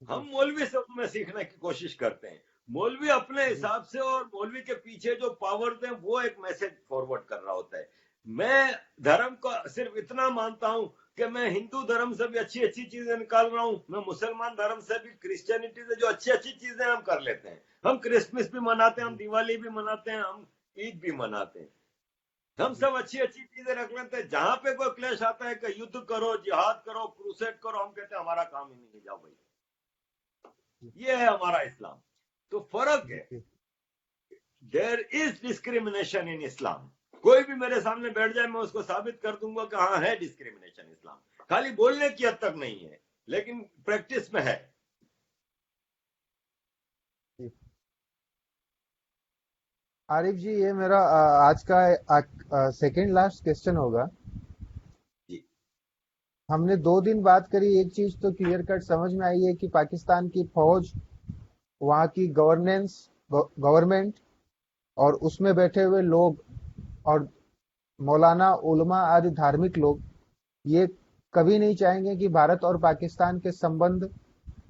हम मौलवी से उसमें सीखने की कोशिश करते हैं। मौलवी अपने हिसाब से, और मौलवी के पीछे जो पावर दें वो एक मैसेज फॉरवर्ड कर रहा होता है। मैं धर्म को सिर्फ इतना मानता हूं कि मैं हिंदू धर्म से भी अच्छी अच्छी चीजें निकाल रहा हूं, मैं मुसलमान धर्म से भी, क्रिश्चियनिटी से जो अच्छी अच्छी चीजें हम कर लेते हैं। हम क्रिसमस भी मनाते हैं, हम दिवाली भी मनाते हैं, हम ईद भी मनाते हैं, हम सब अच्छी अच्छी चीजें रख लेते हैं। जहां पे कोई क्लेश आता है कि युद्ध करो, जिहाद करो, क्रूसेड करो, हम कहते हैं हमारा काम ही नहीं है, जाओ भाई। ये है हमारा इस्लाम। तो फर्क है, देयर इज डिस्क्रिमिनेशन इन इस्लाम। कोई भी मेरे सामने बैठ जाए, मैं उसको साबित कर दूंगा कि हाँ है डिस्क्रिमिनेशन इस्लाम। खाली बोलने की हद तक नहीं है लेकिन प्रैक्टिस में है। आरिफ जी, ये मेरा आज का सेकंड लास्ट क्वेश्चन होगा। जी। हमने 2 दिन बात करी, एक चीज तो क्लियर कट समझ में आई है कि पाकिस्तान की फौज, वहाँ की गवर्नमेंट और उसमें बैठे हुए लोग और मौलाना, उलमा आदि धार्मिक लोग, ये कभी नहीं चाहेंगे कि भारत और पाकिस्तान के संबंध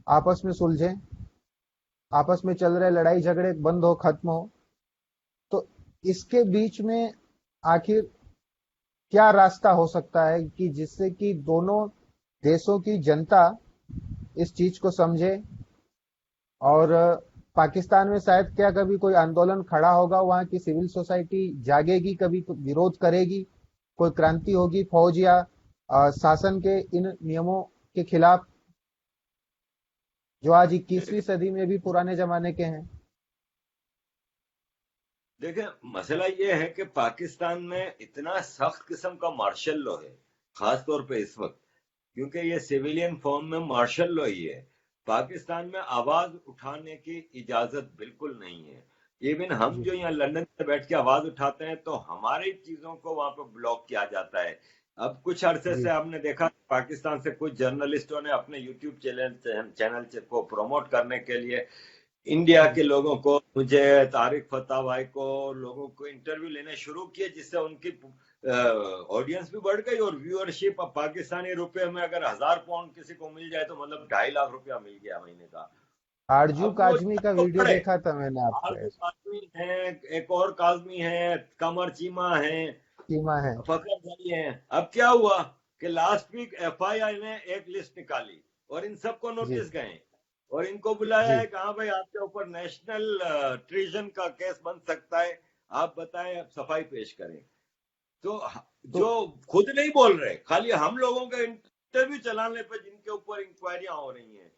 आपस में सुलझें, आपस में चल रहे लड़ाई झगड़े बंद हो, खत्म हो। तो इसके बीच में आखिर क्या रास्ता हो सकता है कि जिससे कि दोनों देशों की जनता इस चीज को समझे, और पाकिस्तान में शायद क्या कभी कोई आंदोलन खड़ा होगा, वहां की सिविल सोसाइटी जागेगी, कभी विरोध करेगी, कोई क्रांति होगी फौज या शासन के इन नियमों के खिलाफ, जो आज 21वीं सदी में भी पुराने जमाने के हैं। देखिए, मसला यह है कि पाकिस्तान में इतना सख्त किस्म का मार्शल लॉ है, खासतौर पे इस वक्त, क्योंकि ये सिविलियन फॉर्म में मार्शल लॉ ही है। पाकिस्तान में आवाज उठाने की इजाजत बिल्कुल नहीं है। इवन हम जो यहाँ लंदन से बैठ के आवाज उठाते हैं तो हमारी चीजों को वहां पर ब्लॉक किया जाता है। अब कुछ अरसे से आपने देखा, पाकिस्तान से कुछ जर्नलिस्टों ने अपने यूट्यूब चैनल को प्रमोट करने के लिए इंडिया के लोगों को, मुझे, तारिक फता भाई को, लोगों को इंटरव्यू लेने शुरू किए, जिससे उनकी ऑडियंस भी बढ़ गई और व्यूअरशिप। अब पाकिस्तानी रुपए में अगर 1000 पाउंड किसी को मिल जाए तो मतलब 2.5 लाख रुपया मिल गया महीने का। आरजू काजमी का वीडियो देखा था मैंने आपका। आरजू काजमी है, एक और काजमी है, कमर चीमा है, फखर भाई है। अब क्या हुआ कि लास्ट वीक FII ने एक लिस्ट निकाली और इन सबको नोटिस गए और इनको बुलाया है कि हाँ भाई, आपके ऊपर नेशनल ट्रीजन का केस बन सकता है, आप बताएं, आप सफाई पेश करें। तो जो खुद नहीं बोल रहे, खाली हम लोगों के इंटरव्यू चलाने पे जिनके ऊपर इंक्वायरियां हो रही हैं।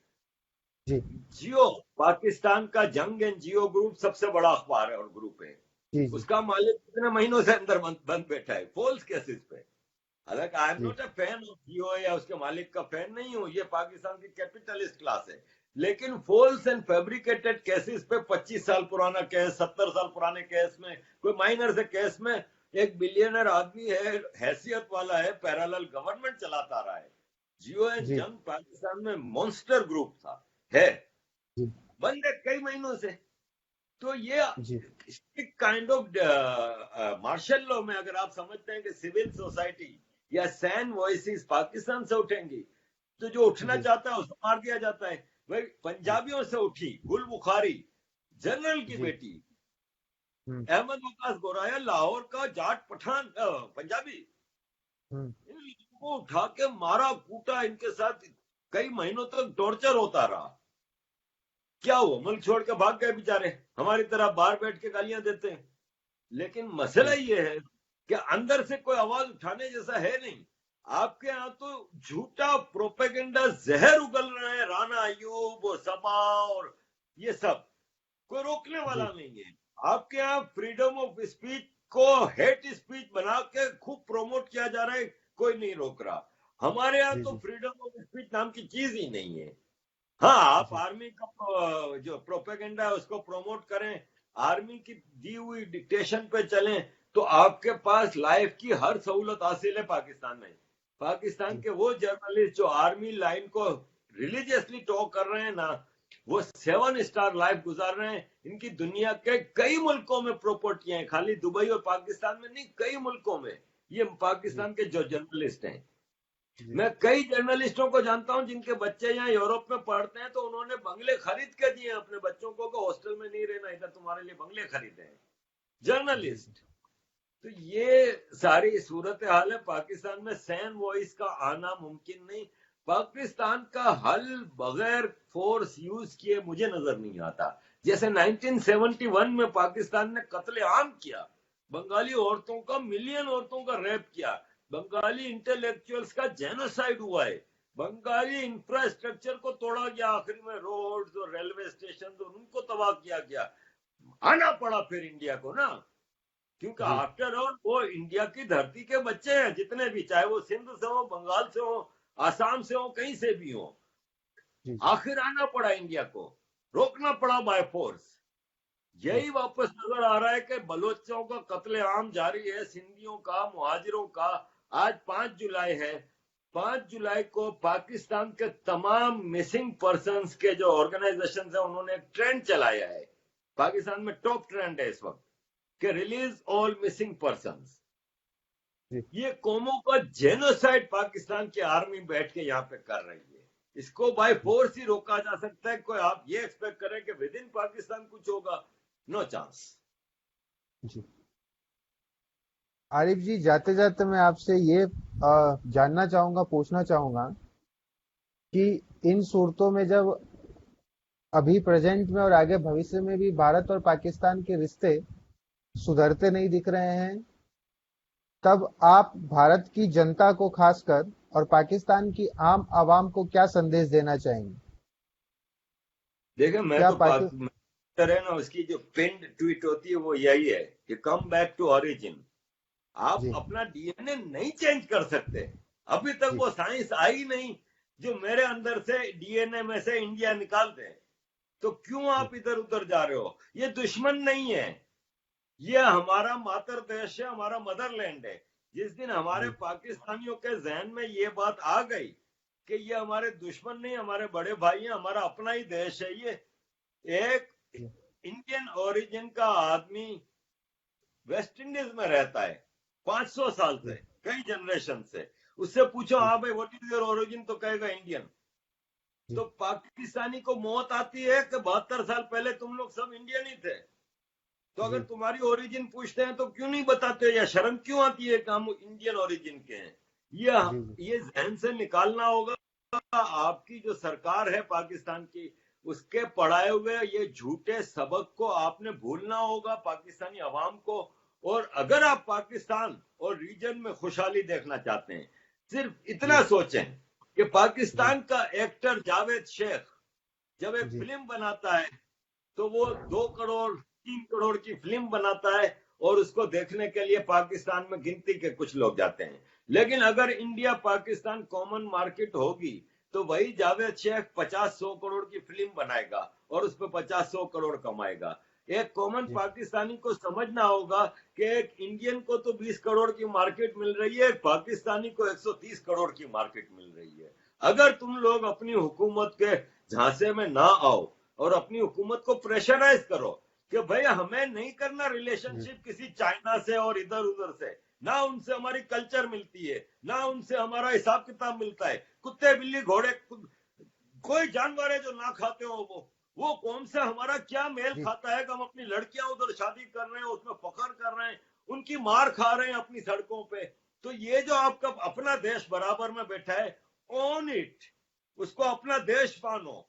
जियो, पाकिस्तान का जंग एंड जियो ग्रुप सबसे बड़ा अखबार है और ग्रुप है, उसका मालिक कितने महीनों से अंदर बंद बैठा है फॉल्स केसेस पे। हालांकि I am not a fan of Jio या उसके मालिक का फैन नहीं हूं, ये पाकिस्तान की कैपिटलिस्ट क्लास है, लेकिन फॉल्स एंड फैब्रिकेटेड केसेस पे 25 साल पुराना केस, 70 साल पुराने केस में, कोई माइनर से केस में एक बिलियनर आदमी है, हैसियत वाला है, पैरेलल गवर्नमेंट चलाता रहा है। जियो एंड जंग पाकिस्तान में मॉन्स्टर ग्रुप था, है, बंद है कई महीनों से। तो ये काइंड ऑफ मार्शल लॉ में अगर आप समझते हैं कि सिविल सोसाइटी या सैन वॉइसेस पाकिस्तान से उठेंगी, तो जो उठना चाहता है उसको मार दिया जाता है। भाई पंजाबियों से उठी गुल बुखारी, जनरल की बेटी, अहमद वकास गोराया, लाहौर का जाट पठान पंजाबी, इन लोगों को उठा के मारा कूटा, इनके साथ कई महीनों तक टॉर्चर होता रहा। क्या हुआ? मुल्क छोड़ के भाग गए बेचारे, हमारी तरह बाहर बैठ के गालियां देते हैं। लेकिन मसला ये है कि अंदर से कोई आवाज उठाने जैसा है नहीं। आपके यहाँ तो झूठा प्रोपेगेंडा जहर उगल रहे हैं, राणा अयूब और सपा और ये सब, कोई रोकने वाला जी नहीं है। आपके यहाँ फ्रीडम ऑफ स्पीच को हेट स्पीच बना के खूब प्रोमोट किया जा रहा है, कोई नहीं रोक रहा। हमारे यहाँ जी तो जी फ्रीडम ऑफ स्पीच नाम की चीज ही नहीं है। हाँ, आप जी आर्मी का जो प्रोपेगेंडा है उसको प्रमोट करें, आर्मी की दी हुई डिक्टेशन पे चलें, तो आपके पास लाइफ की हर सहूलत हासिल है पाकिस्तान में। पाकिस्तान जी के वो जर्नलिस्ट जो आर्मी लाइन को रिलीजियसली टॉक कर रहे हैं ना, वो 7 स्टार लाइफ गुजार रहे हैं। इनकी दुनिया के कई मुल्कों में प्रॉपर्टी हैं, खाली दुबई और पाकिस्तान में नहीं, कई मुल्कों में ये जी पाकिस्तान के जो जर्नलिस्ट हैं। जी मैं कई जर्नलिस्टों को जानता हूं जिनके बच्चे यहाँ यूरोप में पढ़ते हैं, तो उन्होंने बंगले खरीद के दिए अपने बच्चों को कि हॉस्टल में नहीं रहना, इधर तुम्हारे लिए बंगले खरीदे हैं, जी जी जर्नलिस्ट। तो ये सारी सूरत हाल है पाकिस्तान में। सैन वॉइस का आना मुमकिन नहीं। पाकिस्तान का हल बगैर फोर्स यूज किए मुझे नजर नहीं आता। जैसे 1971 में पाकिस्तान ने कत्लेआम किया, बंगाली औरतों का, मिलियन औरतों का रेप किया, बंगाली इंटेलेक्चुअल्स का जेनोसाइड हुआ है, बंगाली इंफ्रास्ट्रक्चर को तोड़ा गया, आखिर में रोड्स और रेलवे स्टेशन और उनको तबाह किया गया। आना पड़ा फिर इंडिया को ना, क्योंकि जी आफ्टर ऑल वो इंडिया की धरती के बच्चे हैं जितने भी, चाहे वो सिंध से हो, बंगाल से हो, आसाम से हो, कहीं से भी हो। जी जी आखिर आना पड़ा इंडिया को, रोकना पड़ा बाय फोर्स। जी यही वापस नजर आ रहा है कि बलोचों का कत्लेआम जारी है, सिंधियों का, मुहाजिरों का। आज 5 जुलाई है। 5 जुलाई को पाकिस्तान के तमाम मिसिंग पर्संस के जो ऑर्गेनाइजेशन है उन्होंने एक ट्रेंड चलाया है। पाकिस्तान में टॉप ट्रेंड है इस वक्त कि रिलीज ऑल मिसिंग पर्संस। जी ये कौमों का जेनोसाइड पाकिस्तान की आर्मी बैठ के यहाँ पे कर रही है। इसको बाय फोर्स ही रोका जा सकता है। कोई आप ये एक्सपेक्ट करें कि विद इन पाकिस्तान कुछ होगा, नो चांस। जी आरिफ जी, जाते जाते मैं आपसे ये जानना चाहूंगा, पूछना चाहूंगा कि इन सूरतों में जब अभी प्रेजेंट में और आगे भविष्य में भी भारत और पाकिस्तान के रिश्ते सुधरते नहीं दिख रहे हैं, तब आप भारत की जनता को खासकर और पाकिस्तान की आम आवाम को क्या संदेश देना चाहेंगे? देखिए, मैं क्या तो पाकिस्तान है ना, उसकी जो पिंड ट्वीट होती है वो यही है कि कम बैक टू ओरिजिन। आप जी अपना डीएनए नहीं चेंज कर सकते। अभी तक जी वो साइंस आई नहीं जो मेरे अंदर से डीएनए में से इंडिया निकाल दे। तो क्यों जी आप इधर उधर जा रहे हो? ये दुश्मन नहीं है, ये हमारा मातर देश है, हमारा मदरलैंड है। जिस दिन हमारे जी पाकिस्तानियों के जहन में ये बात आ गई कि ये हमारे दुश्मन नहीं, हमारे बड़े भाई हैं, हमारा अपना ही देश है ये। एक जी इंडियन ओरिजिन का आदमी वेस्ट इंडीज में रहता है 500 साल से, जी कई जनरेशन से, उससे पूछो जी हाँ भाई व्हाट इज योर ओरिजिन, तो कहेगा इंडियन। जी तो पाकिस्तानी को मौत आती है कि 72 साल पहले तुम लोग सब इंडियन ही थे। तो अगर जी तुम्हारी ओरिजिन पूछते हैं तो क्यों नहीं बताते, या शर्म क्यों आती है कि हम इंडियन ओरिजिन के हैं? जी ये जहन से निकालना होगा। आपकी जो सरकार है पाकिस्तान की, उसके पढ़ाए हुए ये झूठे सबक को आपने भूलना होगा पाकिस्तानी अवाम को। और अगर आप पाकिस्तान और रीजन में खुशहाली देखना चाहते हैं, सिर्फ इतना जी सोचें कि जी पाकिस्तान का एक्टर जावेद शेख जब एक जी फिल्म बनाता है तो वो 2 करोड़ 3 करोड़ की फिल्म बनाता है, और उसको देखने के लिए पाकिस्तान में गिनती के कुछ लोग जाते हैं। लेकिन अगर इंडिया पाकिस्तान कॉमन मार्केट होगी तो वही जावेद शेख 50-100 करोड़ की फिल्म बनाएगा और उस पर 50-100 करोड़ कमाएगा। एक कॉमन जी पाकिस्तानी को समझना होगा कि एक इंडियन को तो 20 करोड़ की मार्केट मिल रही है, एक पाकिस्तानी को 130 करोड़ की मार्केट मिल रही है। अगर तुम लोग अपनी हुकूमत के झांसे में ना आओ और अपनी हुकूमत को प्रेशराइज करो कि भाई हमें नहीं करना जी रिलेशनशिप किसी चाइना से और इधर उधर से, ना उनसे हमारी कल्चर मिलती है, ना उनसे हमारा हिसाब किताब मिलता है। कुत्ते बिल्ली घोड़े कोई जानवर है जो ना खाते हो? वो कौन से हमारा क्या मेल जी खाता है कि हम अपनी लड़कियां उधर शादी कर रहे हैं, उसमें फखर कर रहे हैं, उनकी मार खा रहे हैं अपनी सड़कों पे। तो ये जो आपका अपना देश बराबर में बैठा है, ओन इट, उसको अपना देश मानो।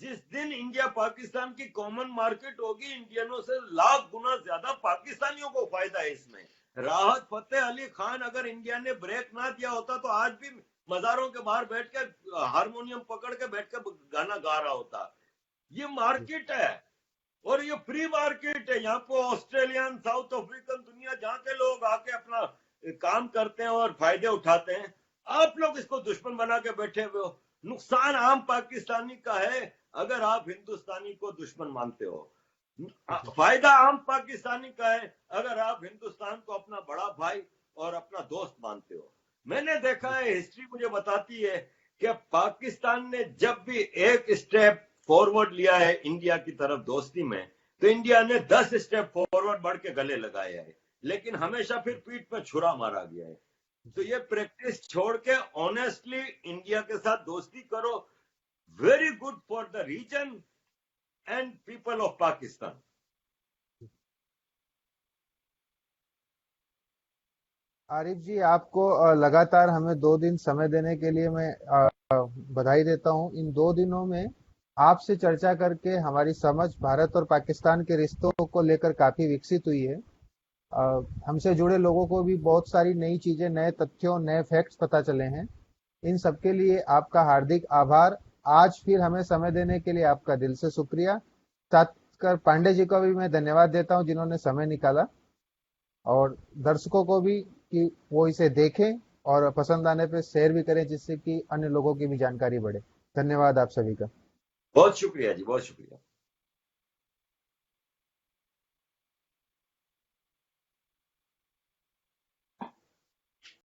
जिस दिन इंडिया पाकिस्तान की कॉमन मार्केट होगी, इंडियनों से लाख गुना ज्यादा पाकिस्तानियों को फायदा है इसमें। राहत फतेह अली खान अगर इंडिया ने ब्रेक ना दिया होता तो आज भी मजारों के बाहर बैठ के हारमोनियम पकड़ के बैठ के गाना गा रहा होता। ये मार्केट है और ये फ्री मार्केट है। यहाँ पे ऑस्ट्रेलियन, साउथ अफ्रीकन, दुनिया जहाँ के लोग आके अपना काम करते हैं और फायदे उठाते हैं। आप लोग इसको दुश्मन बना के बैठे हुए हो। नुकसान आम पाकिस्तानी का है अगर आप हिंदुस्तानी को दुश्मन मानते हो। फायदा आम पाकिस्तानी का है अगर आप हिंदुस्तान को अपना बड़ा भाई और अपना दोस्त मानते हो। मैंने देखा है, हिस्ट्री मुझे बताती है कि पाकिस्तान ने जब भी एक स्टेप फॉरवर्ड लिया है इंडिया की तरफ दोस्ती में, तो इंडिया ने 10 स्टेप फॉरवर्ड बढ़ के गले लगाए है, लेकिन हमेशा फिर पीठ पे छुरा मारा गया है। तो ये प्रैक्टिस छोड़ के ऑनेस्टली इंडिया के साथ दोस्ती करो। Very good for the reason and people of Pakistan. Arif ji, आपको लगातार हमें 2 दिन समय देने के लिए मैं बधाई देता हूं। इन 2 दिनों में आपसे चर्चा करके हमारी समझ भारत और पाकिस्तान के रिश्तों को लेकर काफी विकसित हुई है। हमसे जुड़े लोगों को भी बहुत सारी नई चीजें, नए तथ्यों, नए फैक्ट्स पता चले हैं। इन सबके लिए आपका हार्दिक आभार। आज फिर हमें समय देने के लिए आपका दिल से शुक्रिया। साथ कर पांडे जी को भी मैं धन्यवाद देता हूं जिन्होंने समय निकाला, और दर्शकों को भी कि वो इसे देखें और पसंद आने पे शेयर भी करें, जिससे कि अन्य लोगों की भी जानकारी बढ़े। धन्यवाद आप सभी का। बहुत शुक्रिया जी, बहुत शुक्रिया।